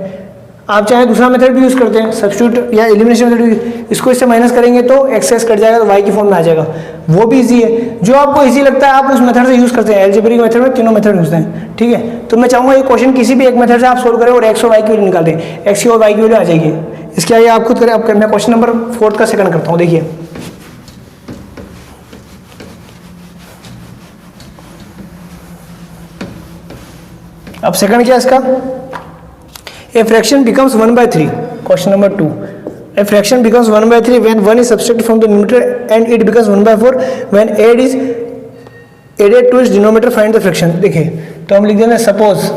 आप चाहे दूसरा मेथड भी यूज़ करते हैं, सब्स्टिट्यूट या एलिमिनेशन मेथड भी। इसको इससे माइनस करेंगे तो x कट जाएगा, तो y की फॉर्म में आ जाएगा। वो भी इजी है, जो आपको इजी लगता है आप उस मेथड से यूज़ करते हैं। अलजेब्रिक मेथड में तीनों मेथड यूज़ हैं, ठीक है। तो मैं चाहूँगा ये क्वेश्चन किसी भी एक मेथड से आप सोल्व करें और x और y की वैल्यू निकाल दें, x की और y की वैल्यू आ जाएगी। इसके आगे आप खुद करें। अब मैं क्वेश्चन नंबर 4 का सेकंड करता हूँ। देखिए अब सेकंड क्या है इसका, a fraction becomes 1/3। Question number 2, a fraction becomes 1/3 when 1 is subtracted from the numerator and it becomes 1/4 when 8 is added to its denominator. Find the fraction। देखिए तो हम लिख देंगे suppose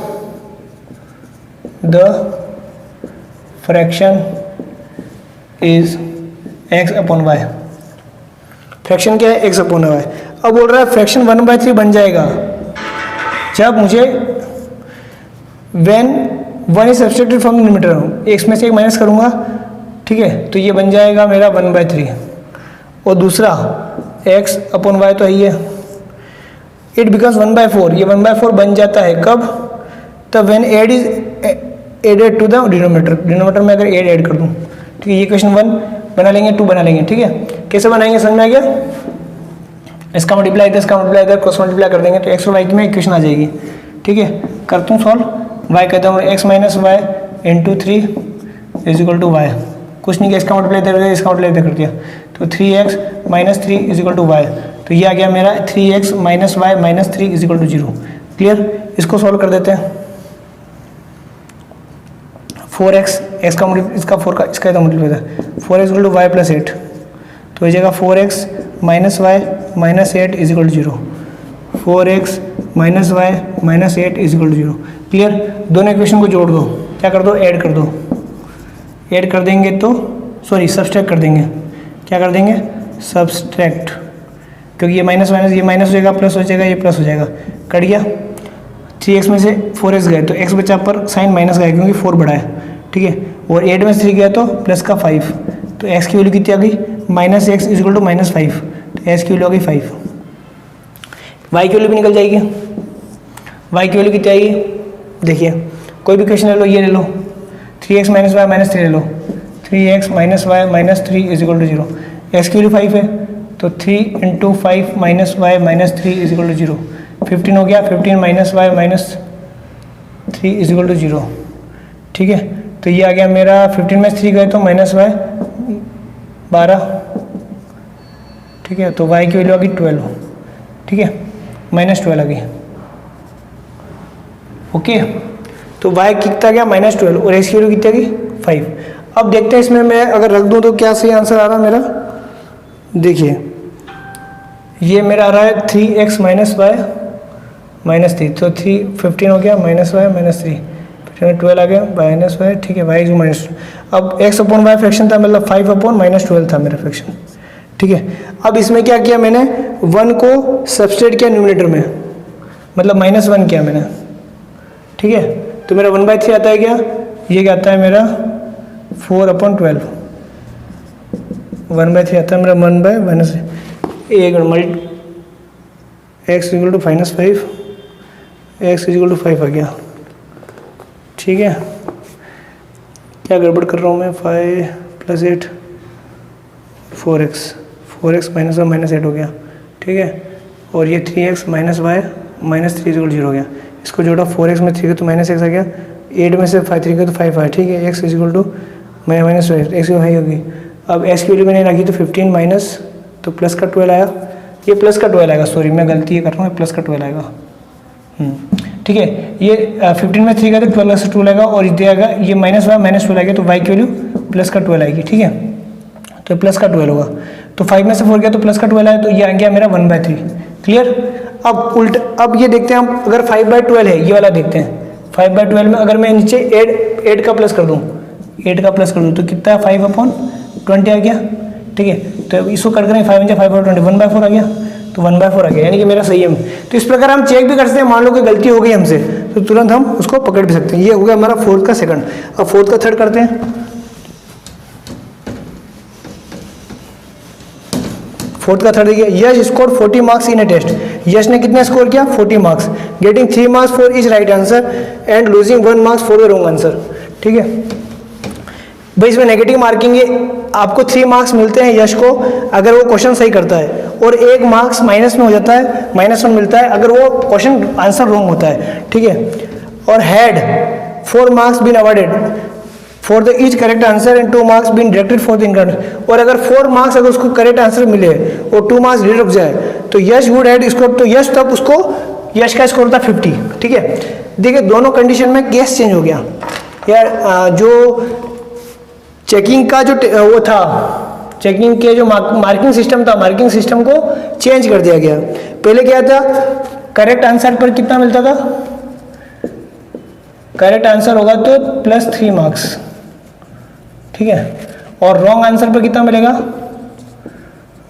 the fraction is x upon y। Fraction क्या है, x upon y। अब बोल रहा है फ्रैक्शन 1/3 बन जाएगा जब मुझे when 1 is subtracted from the numerator, एक में से एक माइनस करूँगा, ठीक है। तो ये बन जाएगा मेरा 1/3। और दूसरा x अपॉन y तो है, इट बिकम्स 1/4। ये 1/4 बन जाता है कब, तब when 8 is added to the denominator। Denominator में अगर 8 ऐड कर दूँ, ठीक है। ये क्वेश्चन 1 बना लेंगे, 2 बना लेंगे, ठीक है। कैसे बनाएंगे समझ में आ गया। इसका मल्टीप्लाई इधर, इसका मल्टीप्लाई इधर, क्रॉस मल्टीप्लाई कर देंगे तो x और y की में इक्वेशन आ जाएगी, ठीक है। करता हूँ सॉल्व। y कहता हूँ x minus Y into 3 is equal to Y. कुछ नहीं किया, इसका मल्टीप्लाई इधर, इसका मल्टीप्लाई इधर कर दिया, तो 3x minus 3 is equal to Y. तो ये आ गया मेरा 3x minus Y minus 3 is equal to 0। Clear. इसको सॉल्व कर देते हैं। 4x, x का इसका 4 का इसका मल्टीप्लाई था, 4x equal to Y plus 8। तो हो जाएगा 4x minus Y minus 8 is equal to 0। 4x minus Y minus 8 is equal to 0। Clear. दोनों इक्वेशन को जोड़ दो, क्या कर दो, ऐड कर दो। ऐड कर देंगे तो सॉरी सब्सट्रैक्ट कर देंगे। क्या कर देंगे, सब्सट्रैक्ट, क्योंकि ये माइनस माइनस ये माइनस हो जाएगा, प्लस हो जाएगा, ये प्लस हो जाएगा, कट गया। 3x में से 4x गए तो x बचा पर साइन माइनस गया क्योंकि 4 बड़ा है, ठीक है। और 8 में से 3 गया तो प्लस का 5, तो x की वैल्यू कितनी आ गई, minus x is equal to minus 5। तो x की वैल्यू आ गई 5। y की वैल्यू भी निकल जाएगी। y की वैल्यू कितनी आएगी, देखिए कोई भी क्वेश्चन ले लो, ये ले लो 3x माइनस वाई माइनस 3 ले लो, 3x minus Y minus 3 is equal to 0। x की वैल्यू 5 है तो 3 into 5 minus Y minus 3 is equal to 0। 15 हो गया, 15 minus Y minus 3 is equal to 0, ठीक है। तो ये आ गया मेरा 15 में 3 गए तो माइनस वाई 12, ठीक है। तो y की वैल्यू आ गई 12, ठीक है, माइनस 12 आ गई। ओके, तो y कितना गया माइनस 12 और x की वैल्यू कितनी आ गई 5। अब देखते हैं इसमें मैं अगर रख दूं तो क्या सही आंसर आ रहा है मेरा। देखिए ये मेरा आ रहा है 3x माइनस वाई माइनस 3, तो 15 हो गया माइनस वाई माइनस 3, 12 आ गया माइनस वाई, ठीक है। y माइनस, अब x अपॉन वाई फ्रैक्शन था, मतलब 5 अपॉन माइनस 12 था मेरा फ्रैक्शन, ठीक है। अब इसमें क्या किया मैंने, 1 को सब्सट्रेट किया न्यूमरेटर में, मतलब -1 किया मैंने, ठीक है। तो मेरा 1/3 आता है क्या, ये क्या आता है मेरा 4/12, 1/3 आता है मेरा 1/-। एक X equal to -5, X equal to 5 आ गया। ठीक है, क्या गड़बड़ कर रहा हूँ मैं? 5 + 8 4x, 4x -1 -8 हो गया। ठीक है, और ये 3x - y -3 = 0 हो गया। इसको जोड़ा 4x में 3 का तो -x आ गया, 8 में से 3 का तो 5 आया। ठीक है, x इक्वल टू -5 x हाई होगी। अब x की वैल्यू मैंने रखी तो 15 माइनस तो प्लस का 12 आया, ये प्लस का 12 आएगा, सॉरी मैं गलती ये कर रहा हूँ, प्लस का 12 आएगा। ठीक है, ये 15 में 3 का तो प्लस 12 आएगा, और इधर आएगा ये -12 आएगा, तो y की वैल्यू प्लस का 12 आएगी। ठीक है, तो प्लस का 12 होगा, तो 5 में से 4 गया तो प्लस का 12 आया, तो ये आ गया मेरा 1/3। क्लियर। अब ये देखते हैं हम, अगर 5/12 है, ये वाला देखते हैं। 5/12 में अगर मैं नीचे 8 का प्लस कर दूँ, 8 का प्लस कर दूँ तो कितना 5/20 आ गया। ठीक है, तो इसको कट करें, 5 × 5 = 20, 1/4 आ गया, तो 1/4 आ गया, यानी कि मेरा सही है। तो इस प्रकार हम चेक भी कर सकते हैं, मान लो कि गलती हो गई हमसे तो तुरंत हम उसको पकड़ भी सकते हैं। ये हो गया हमारा 4th का सेकंड। अब 4th का थर्ड करते हैं। 4th का थर्ड देखिए, Yash score 40 marks in a test. Yash ने कितने स्कोर किया? 40 marks, getting 3 marks for each right answer and losing 1 marks for the wrong answer. ठीक है भाई, इसमें नेगेटिव मार्किंग है, आपको 3 मार्क्स मिलते हैं यश को अगर वो क्वेश्चन सही करता है, और 1 मार्क्स माइनस में हो जाता है, -1 मिलता है अगर वो क्वेश्चन आंसर रॉन्ग होता है। ठीक है, और had 4 marks been awarded for the each correct answer and 2 marks been deducted for the incorrect. और अगर 4 मार्क्स अगर उसको करेक्ट आंसर मिले और 2 मार्क्स डिडक्ट जाए तो यश वुड हैड स्कोर, तो यश तब उसको, यश का स्कोर था 50। ठीक है, देखिए दोनों कंडीशन में केस चेंज हो गया यार। जो चेकिंग का जो वो था, चेकिंग के जो मार्किंग सिस्टम था, मार्किंग सिस्टम को चेंज कर दिया गया। पहले क्या था, करेक्ट आंसर पर कितना मिलता था? करेक्ट आंसर होगा तो +3 मार्क्स। ठीक है, और रॉन्ग आंसर पर कितना मिलेगा?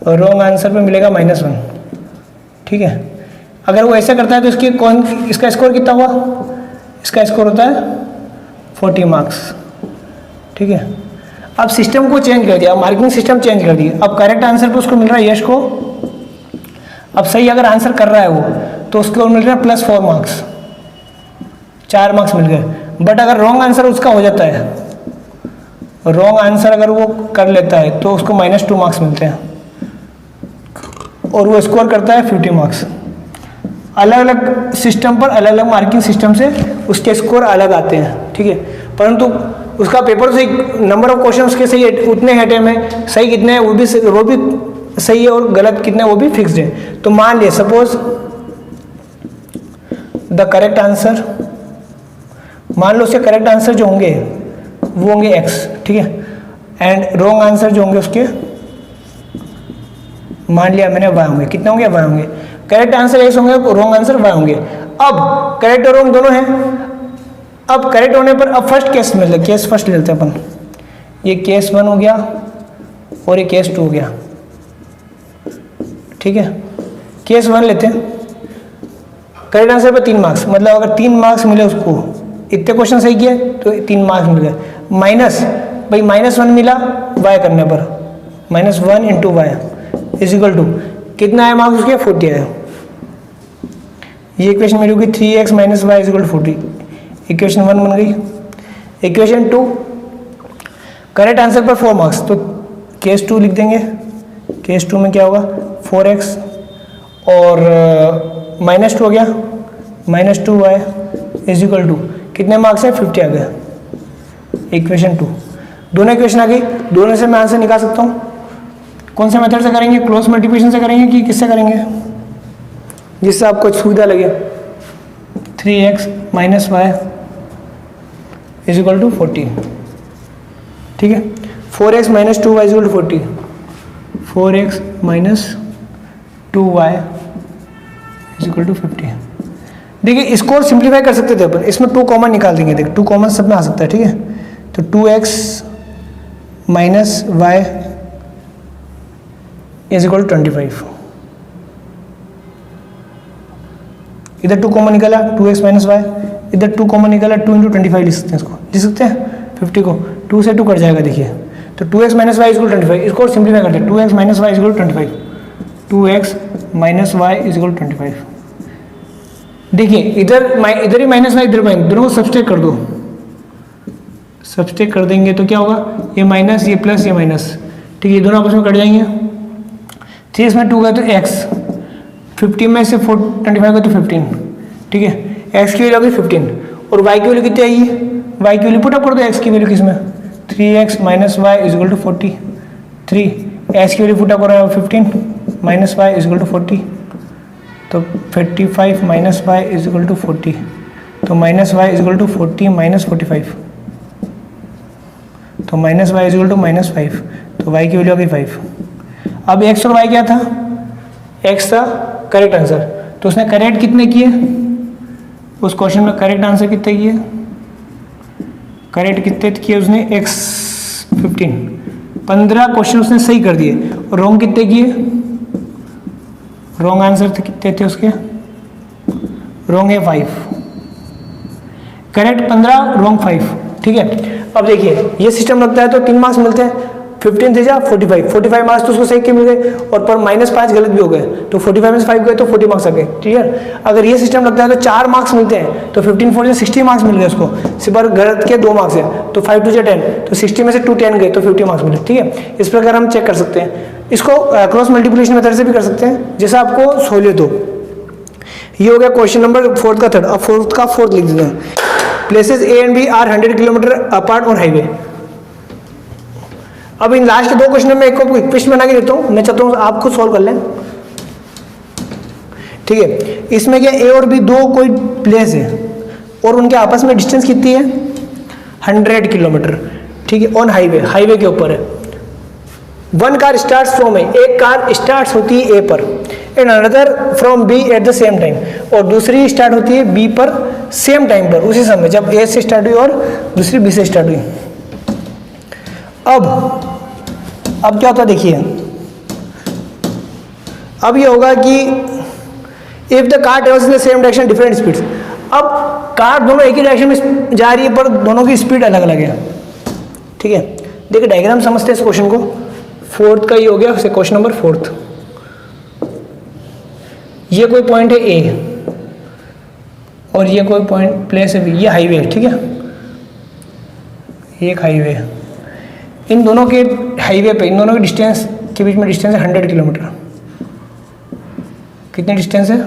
रॉन्ग आंसर पर मिलेगा -1। ठीक है, अगर वो ऐसा करता है तो इसका स्कोर कितना हुआ? इसका स्कोर होता है 40 मार्क्स। ठीक है, अब सिस्टम को चेंज कर दिया, मार्किंग सिस्टम चेंज कर दिया। अब करेक्ट आंसर पे उसको मिल रहा है यश को, अब सही अगर आंसर कर रहा है वो तो उसको मिल रहा है +4 मार्क्स, 4 मार्क्स मिल गए। बट अगर रॉन्ग आंसर उसका हो जाता है, रॉन्ग आंसर अगर वो कर लेता है तो उसको -2 मार्क्स मिलते हैं, और वो स्कोर करता है 50 मार्क्स। अलग अलग सिस्टम पर अलग अलग मार्किंग सिस्टम से उसके स्कोर अलग आते हैं। ठीक है, परंतु उसका पेपर से नंबर ऑफ क्वेश्चन उसके सही उतने हटे में, सही कितने हैं वो भी सही है, और गलत कितने वो भी फिक्स्ड है। तो मान लिया सपोज द करेक्ट आंसर, मान लो उसके करेक्ट आंसर जो होंगे वो होंगे x। ठीक है, एंड रॉन्ग आंसर जो होंगे उसके मान लिया मैंने y होंगे। कितने होंगे? y होंगे। करेक्ट आंसर x होंगे, रॉन्ग आंसर y होंगे। अब करेक्ट और रॉन्ग दोनों हैं। अब करेक्ट होने पर अब फर्स्ट केस में केस फर्स्ट ले लेते हैं अपन। ये केस 1 हो गया और ये केस 2 हो गया। ठीक है, केस 1 लेते हैं, करेक्ट आंसर पर 3 मार्क्स, मतलब अगर 3 मार्क्स मिले उसको, इतने क्वेश्चन सही किए तो 3 मार्क्स मिल गए। माइनस भाई -1 मिला y करने पर, -1 × y = कितना है मार्क्स उसके? 40 आया। ये इक्वेशन मेरी होगी 3x - y = 40। इक्वेशन 1 बन गई। इक्वेशन 2, करेक्ट आंसर पर 4 मार्क्स, तो केस 2 लिख देंगे। केस 2 में क्या होगा? 4x और -2 हो गया, -2y = कितने मार्क्स है? 50 आ गया। इक्वेशन 2, दोनों इक्वेशन आ गई, दोनों से मैं आंसर निकाल सकता हूँ। कौन से मेथड से करेंगे? क्रॉस मल्टीप्लिकेशन से करेंगे कि किससे करेंगे, जिससे आपको सुविधा लगे। 3x - y = 40। ठीक है, 4x - 2y = 40, 4x - 2y = 50। देखिए स्कोर सिंप्लीफाई कर सकते थे अपन, इसमें 2 कॉमन निकाल देंगे। देख 2 कॉमन सब में आ सकता है। ठीक है, तो 2x - y = 25। इधर 2 कॉमन निकाला, 2x - y, इधर 2 कॉमन निकाला, 2 × 25 लिख सकते हैं इसको, लिख सकते हैं 50 को, 2 से 2 कट जाएगा। देखिए तो 2x - y = 25, इसको सिंप्लीफाई करते हैं। 2x - y = 25, 2x minus Y is equal 25। देखिए इधर ही माइनस वाई, इधर माइनस, दोनों को सब्सट्रैक्ट कर दो। सब्सट्रैक्ट कर देंगे तो क्या होगा, ये माइनस ये प्लस ये माइनस, ठीक है, ये दोनों आपस में कट जाएंगे। 3 इसमें 2 गया तो x, 15 में से 25 गया तो 15, ठीक है, x की वैल्यू आ गई 15 और y की वैल्यू कितनी आएगी, y की वैल्यू पुट अप कर दो, x की वैल्यू किसमें 3x minus Y is equal to 43, x की वैल्यू पुट अप करो 15 minus Y is equal to 40, तो 55 minus Y is equal to 40, तो minus Y is equal to 40 minus 45, तो minus Y is equal to minus 5, तो y की value आ गई 5। अब x और y क्या था, x था करेक्ट आंसर, तो उसने करेक्ट कितने किए उस क्वेश्चन में, करेक्ट आंसर कितने किए, करेक्ट कितने किए उसने, x 15 क्वेश्चन उसने सही कर दिए, और रॉन्ग कितने किए, रॉन्ग आंसर कितने थे उसके, रॉन्ग है 5, करेक्ट 15 रॉन्ग 5, ठीक है। अब देखिए ये सिस्टम लगता है तो 3 मार्क्स मिलते हैं, 15 थे जा 45 मार्क्स तो उसको सही के मिल गए, और पर -5 गलत भी हो गए, तो 45 में से 5 गए तो 40 मार्क्स आ गए, क्लियर। अगर ये सिस्टम लगता है तो 4 मार्क्स मिलते हैं, तो 15 4 से 60 मार्क्स मिल गए उसको, सिर्फ गलत के 2 मार्क्स है, तो 5 2 से 10, तो 60 में से 2 10 गए तो 50 मार्क्स मिले, ठीक है। इस प्रकार हम चेक कर सकते हैं, इसको क्रॉस मल्टीप्लिकेशन मेथड से भी कर सकते हैं, जैसा आपको सहूलियत हो। ये हो गया क्वेश्चन नंबर 4 का थर्ड। अब 4th का 4th लिख देते हैं, places A and B are 100 kilometre apart on highway. अब इन लास्ट के 2 क्वेश्चन में एक को क्वेश्चन बना के देता हूँ, मैं चाहता हूँ आप खुद सॉल्व कर लें, ठीक है। इसमें क्या ए और बी 2 कोई प्लेस है और उनके आपस में डिस्टेंस कितनी है 100 किलोमीटर, ठीक है, ऑन हाईवे, हाईवे के ऊपर है। One car start from A, एक कार स्टार्ट होती है ए पर, and another from B at the same time, और दूसरी स्टार्ट होती है बी पर सेम टाइम पर, उसी समय जब ए से स्टार्ट हुई और दूसरी बी से स्टार्ट हुई। अब क्या होता है देखिए, अब ये होगा कि if the car travels in the same direction different speeds, अब कार दोनों एक ही डायरेक्शन में जा रही है पर दोनों की स्पीड अलग अलग है, ठीक है। देखिए डायग्राम समझते हैं इस क्वेश्चन को, 4th का ये हो गया क्वेश्चन नंबर 4th। ये कोई पॉइंट है ए और ये कोई पॉइंट प्लेस है बी, ये हाईवे है, ठीक है, एक हाईवे है, इन दोनों के हाईवे पे इन दोनों के डिस्टेंस के बीच में डिस्टेंस है 100 किलोमीटर। कितनी डिस्टेंस है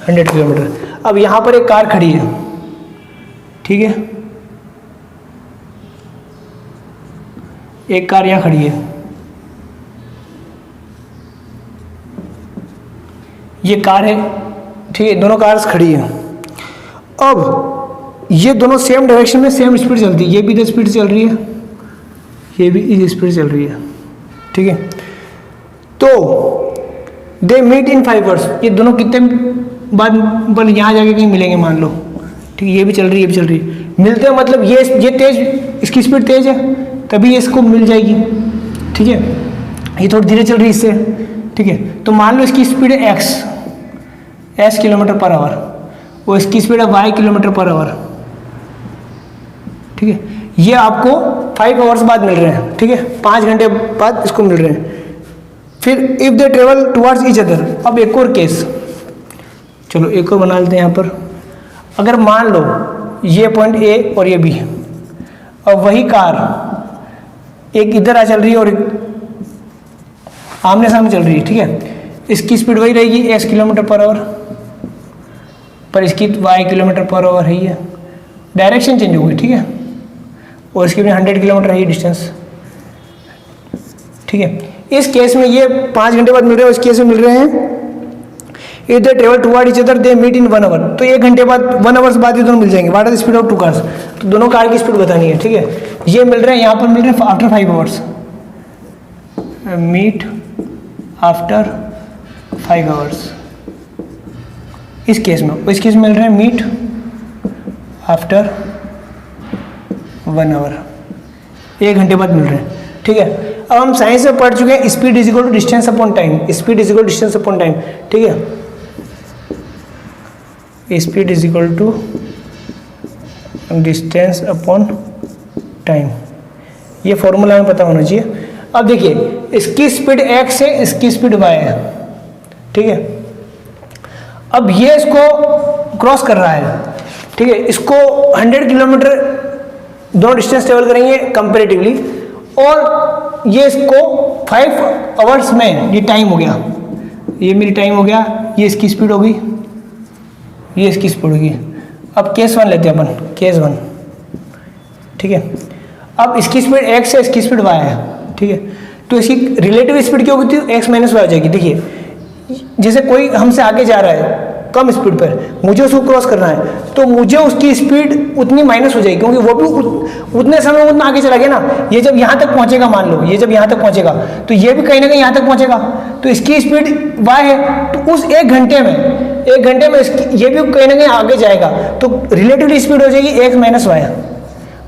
100 किलोमीटर। अब यहाँ पर एक कार खड़ी है, ठीक है, एक कार यहाँ खड़ी है, ये कार है, ठीक है, दोनों कार्स खड़ी है। अब ये दोनों सेम डायरेक्शन में सेम स्पीड चलती है, ये भी इधर स्पीड चल रही है, ये भी इस स्पीड चल रही है, ठीक है। तो दे मीट इन 5 आवर्स, ये दोनों कितने बाद यहाँ जाके कहीं मिलेंगे मान लो, ठीक है, ये भी चल रही है, ये भी चल रही है, मिलते हैं मतलब ये तेज, इसकी स्पीड तेज है तभी इसको मिल जाएगी, ठीक है, ये थोड़ी धीरे चल रही है इससे, ठीक है। तो मान लो इसकी स्पीड है x किलोमीटर पर आवर और इसकी स्पीड है y किलोमीटर पर आवर, ठीक है। ये आपको 5 आवर्स बाद मिल रहे हैं, ठीक है, 5 घंटे बाद इसको मिल रहे हैं। फिर if they travel towards each other, अब एक और केस, चलो एक और बना लेते हैं यहाँ पर। अगर मान लो ये पॉइंट ए और ये बी, और वही कार एक इधर आ चल रही है और आमने सामने चल रही है, ठीक है, इसकी स्पीड वही रहेगी x किलोमीटर पर आवर, पर इसकी y किलोमीटर पर आवर है, ये डायरेक्शन चेंज होगी, ठीक है, और इसकी भी 100 किलोमीटर है ये डिस्टेंस, ठीक है। इस केस में ये 5 घंटे बाद मिल रहे हैं, इस केस में मिल रहे हैं if they travel toward each other they meet in 1 hour, तो 1 घंटे बाद 1 आवर्स बाद ये दोनों मिल जाएंगे। What are the speed of 2 cars, तो दोनों कार की स्पीड बतानी है, ठीक है। ये मिल रहे हैं, यहाँ पर मिल रहे हैं after 5 hours, meet after 5 hours इस केस में, इस केस में मिल रहे हैं मीट आफ्टर 1 आवर, 1 घंटे बाद मिल रहे हैं, ठीक है। अब हम साइंस में पढ़ चुके हैं speed is equal to distance upon time, speed is equal to distance upon time, ठीक है। Speed is equal to distance upon time, ये फॉर्मूला हमें पता होना चाहिए। अब देखिए इसकी स्पीड x है, इसकी स्पीड y है, ठीक है। अब ये इसको क्रॉस कर रहा है, ठीक है। इसको 100 किलोमीटर दोनों डिस्टेंस ट्रेवल करेंगे कंपेरेटिवली, और ये इसको 5 आवर्स में, ये टाइम हो गया, ये मेरी टाइम हो गया, ये इसकी स्पीड होगी, ये इसकी स्पीड होगी। अब केस 1 लेते हैं अपन, केस 1, ठीक है। अब इसकी स्पीड x है, इसकी स्पीड y है, ठीक है। तो इसकी रिलेटिव स्पीड क्या होगी, x माइनस वाई हो जाएगी। देखिए जैसे कोई हमसे आगे जा रहा है कम स्पीड पर, मुझे उसको क्रॉस करना है, तो मुझे उसकी स्पीड उतनी माइनस हो जाएगी, क्योंकि वो भी उतने समय में उतना आगे चला गया ना। ये जब यहाँ तक पहुँचेगा, मान लो ये जब यहाँ तक पहुँचेगा, तो ये भी कहीं ना कहीं यहाँ तक पहुँचेगा, तो इसकी स्पीड y है, तो उस एक घंटे में इसकी ये भी कहीं ना कहीं आगे जाएगा, तो रिलेटिवली स्पीड हो जाएगी x माइनस वाई।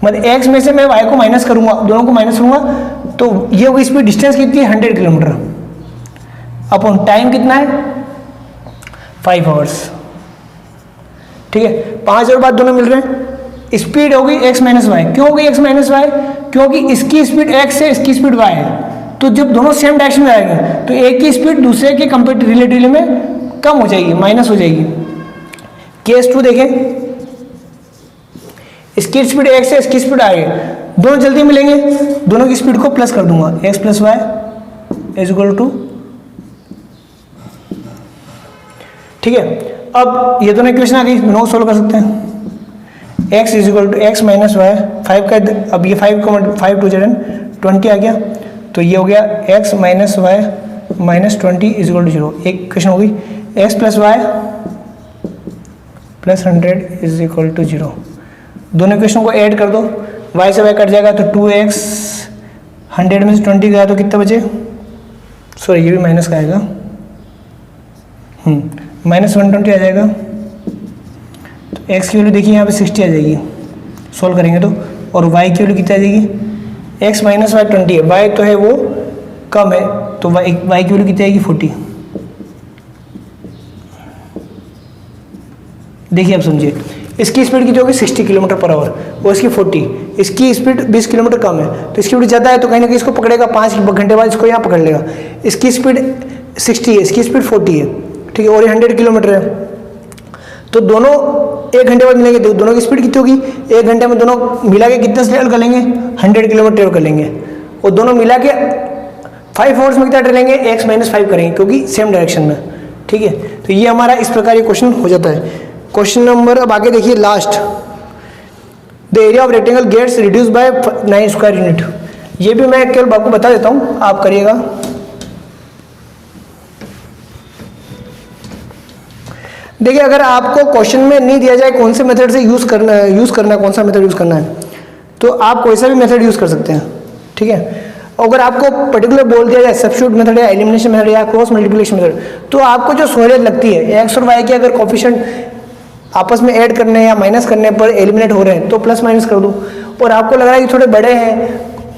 मतलब x में से मैं y को माइनस करूँगा, दोनों को माइनस करूँगा, तो ये होगी स्पीड। डिस्टेंस कितनी है, 100 किलोमीटर, अपन टाइम कितना है 5 आवर्स, ठीक है। 5 आवर बाद दोनों मिल रहे हैं, स्पीड होगी x माइनस वाई। क्यों होगी x माइनस वाई, क्योंकि इसकी स्पीड x है, इसकी स्पीड y है, तो जब दोनों सेम डायरेक्शन में आएंगे तो एक की स्पीड दूसरे के कंपेरेटिव रिलेटिवली में कम हो जाएगी, माइनस हो जाएगी। केस 2 देखें, इसकी स्पीड x है, इसकी स्पीड y है, दोनों जल्दी मिलेंगे, दोनों की स्पीड को प्लस कर दूंगा, x plus Y is equal to, ठीक है। अब ये दोनों इक्वेशन आ गई, दोनों को सोल्व कर सकते हैं। x is equal to X minus Y, 5 का, अब ये 5 टू 20 आ गया, तो ये हो गया x minus Y minus 20 is equal to 0। एक इक्वेशन होगी, x plus Y plus 100 is equal to 0। दोनों इक्वेशन को ऐड कर दो, y से y कट जाएगा, तो 2x 100 में से 20 गया तो कितना बचे, सॉरी ये भी माइनस का आएगा, माइनस 120 आ जाएगा। तो x की वैल्यू देखिए यहाँ पे 60 आ जाएगी, सोल्व करेंगे तो, और y की वैल्यू कितनी आ जाएगी, x माइनस वाई 20 है, y तो है वो कम है, तो y की वैल्यू कितनी आएगी 40। देखिए अब समझिए, इसकी स्पीड कितनी होगी 60 किलोमीटर पर आवर, और इसकी 40, इसकी स्पीड 20 किलोमीटर कम है, तो इसकी स्पीड ज़्यादा है, तो कहीं ना कहीं इसको पकड़ेगा, 5 घंटे बाद इसको यहाँ पकड़ लेगा। इसकी स्पीड 60 है, इसकी स्पीड 40 है, ठीक है, और ये 100 किलोमीटर है, तो दोनों 1 घंटे बाद मिलेंगे, दोनों की स्पीड कितनी होगी, 1 घंटे में दोनों मिला के कितना ट्रेवल कर लेंगे, 100 किलोमीटर ट्रेवल कर लेंगे, और दोनों मिला के 5 आवर्स में कितना ट्रेवलेंगे, x माइनस 5 करेंगे, क्योंकि सेम डायरेक्शन में, ठीक है। तो ये हमारा इस प्रकार ये क्वेश्चन हो जाता है। क्वेश्चन नंबर, अब आगे देखिए last, the area of rectangle gets reduce by 9 square unit. ये भी मैं केवल आपको बता देता हूँ, आप करिएगा। देखिए अगर आपको क्वेश्चन में नहीं दिया जाए कौन से मेथड से यूज करना है, कौन सा मेथड यूज करना है, तो आप कोई सा भी मेथड यूज कर सकते हैं, ठीक है। अगर आपको पर्टिकुलर बोल दिया जाए सब्स्टिट्यूट मेथड या एलिमिनेशन मेथड या क्रॉस मल्टीप्लिकेशन मेथड, तो आपको जो सहूलियत लगती है, एक्स और वाई के अगर कोफिशिएंट आपस में ऐड करने या माइनस करने पर एलिमिनेट हो रहे हैं तो प्लस माइनस कर दो, और आपको लग रहा है कि थोड़े बड़े हैं,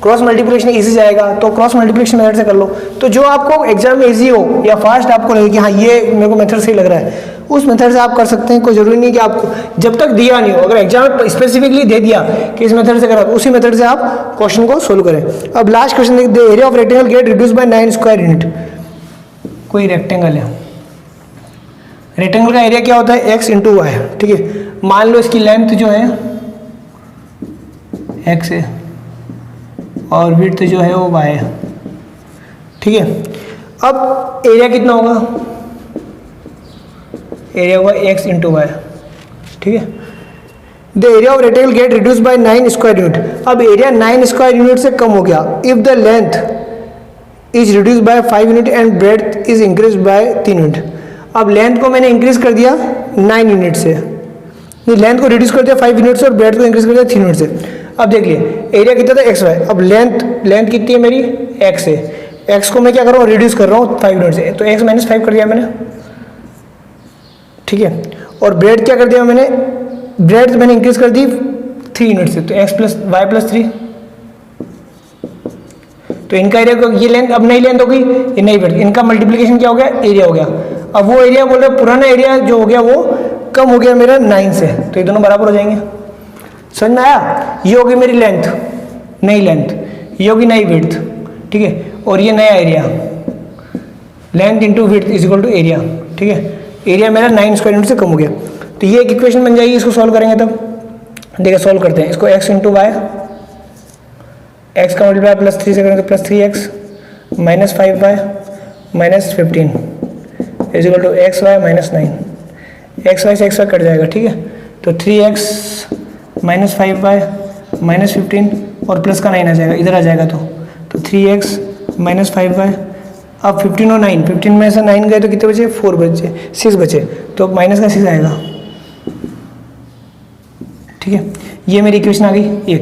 क्रॉस मल्टीप्लिकेशन इजी जाएगा, तो क्रॉस मल्टीप्लिकेशन मेथड से कर लो। तो जो आपको एग्जाम में इजी हो या फास्ट आपको लगे कि हाँ ये मेरे को मेथड सही लग रहा है, उस मेथड से आप कर सकते हैं। कोई जरूरी नहीं कि आपको जब तक दिया नहीं हो, अगर एग्जाम स्पेसिफिकली दे दिया कि इस मेथड से करा, उसी मेथड से आप क्वेश्चन को सोल्व करें। अब लास्ट क्वेश्चन देखिए, the area of rectangle get reduce by 9 square unit. कोई रेक्टेंगल है, रेक्टेंगल का एरिया क्या होता है, x इंटू वाई, ठीक है। मान लो इसकी लेंथ जो है x है और विड्थ जो है वो y है, ठीक है। अब एरिया कितना होगा, एरिया होगा x इंटू वाई, ठीक है। The area of rectangle get reduce by 9 square unit. अब एरिया 9 स्क्वायर यूनिट से कम हो गया if the length is reduce by 5 unit and breadth is increase by 3 unit. अब लेंथ को मैंने इंक्रीज कर दिया 9 यूनिट से, लेंथ को रिड्यूस कर दिया 5 यूनिट से और ब्रेड्थ को इंक्रीज कर दिया 3 यूनिट से। अब देखिए एरिया कितना था एक्स वाई, अब लेंथ कितनी है मेरी एक्स है, एक्स को मैं क्या कर रहा हूँ रिड्यूस कर रहा हूँ 5 यूनिट से, तो एक्स माइनस 5 कर दिया मैंने, ठीक है। और ब्रेड क्या कर दिया मैंने, ब्रेड मैंने इंक्रीज कर दी 3 यूनिट से, तो एक्स प्लस वाई प्लस 3। तो इनका एरिया, ये लेंथ अब नई लेंथ हो गई, ये नई ब्रेड, इनका मल्टीप्लीकेशन क्या हो गया, एरिया हो गया। अब वो एरिया बोल रहे पुराना एरिया जो हो गया वो कम हो गया मेरा 9 से, तो ये दोनों बराबर हो जाएंगे। समझ में आया, ये होगी मेरी लेंथ, नई लेंथ, ये होगी नई विड्थ, ठीक है, और ये नया area, length into width is equal to area, ठीक है, एरिया मेरा 9 स्क्वायर यूनिट से कम हो गया। तो ये एक इक्वेशन बन जाएगी, इसको सॉल्व करेंगे तब। देखिए सॉल्व करते हैं इसको, x इंटू वाई, एक्स का मल्टीप्लाई प्लस 3 से करेंगे तो plus 3x minus 5y minus 15 is equal to X Y minus 9, X Y से एक्स वाई कट जाएगा, ठीक है, तो 3x माइनस 5y माइनस 15 और प्लस का 9 आ जाएगा, इधर आ जाएगा तो 3x माइनस 5y। अब 15 और 9, 15 में से 9 गए तो कितने बचे, 4 बचे, 6 बचे, तो माइनस का 6 आएगा, ठीक है। ये मेरी इक्वेशन आ गई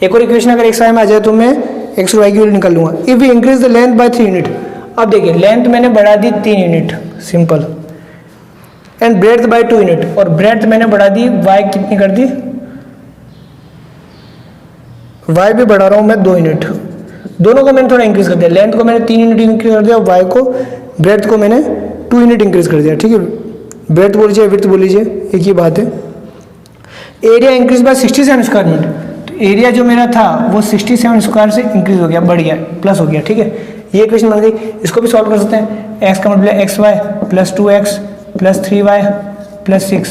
एक और इक्वेशन अगर एक्स वाई में आ जाए तो मैं एक्स और वाई की वैल्यू निकाल लूँगा। If we increase the length by 3 unit, अब देखिए लेंथ मैंने बढ़ा दी 3 unit simple, and breadth by 2 unit, और ब्रेड्थ मैंने बढ़ा दी वाई कितनी कर दी, वाई भी बढ़ा रहा हूँ मैं 2 यूनिट, दोनों को मैंने थोड़ा इंक्रीज कर दिया, लेंथ को मैंने 3 यूनिट इंक्रीज कर दिया, वाई को ब्रेड्थ को मैंने 2 यूनिट इंक्रीज कर दिया, ठीक है, ब्रेड्थ बोल लीजिए विड्थ बोल लीजिए एक ही बात है। Area increase by 67 square metre, तो एरिया जो मेरा था वो 67 स्क्वायर से इंक्रीज हो गया, बढ़ गया, प्लस हो गया, ठीक है। ये इक्वेशन बन गई, इसको भी सॉल्व कर सकते हैं। एक्स का multiply X Y plus 2x plus 3y plus 6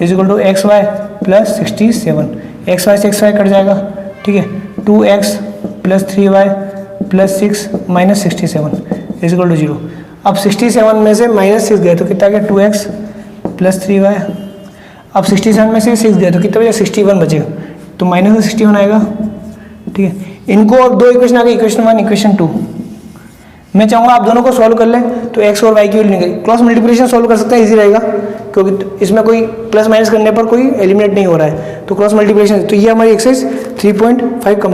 is equal to X Y plus 67, X Y से एक्स वाई कट जाएगा, ठीक है, 2x plus 3y plus 6 minus 67 is equal to 0। अब 67 में से माइनस 6 गए तो कितना गया, 2x प्लस 3y। अब 67 में से 6 गए तो कितना बचा, 61 बचेगा, तो माइनस में 61 आएगा, ठीक है। इनको अब दो इक्वेशन आ गई, इक्वेशन 1 इक्वेशन 2। मैं चाहूँगा आप दोनों को सॉल्व कर लें, तो x और y की वैल्यू निकल, क्रॉस मल्टीप्लिकेशन सॉल्व कर सकते हैं, इजी रहेगा, क्योंकि इसमें कोई प्लस माइनस करने पर कोई एलिमिनेट नहीं हो रहा है, तो क्रॉस मल्टीप्लिकेशन। तो ये हमारी एक्सरसाइज 3.5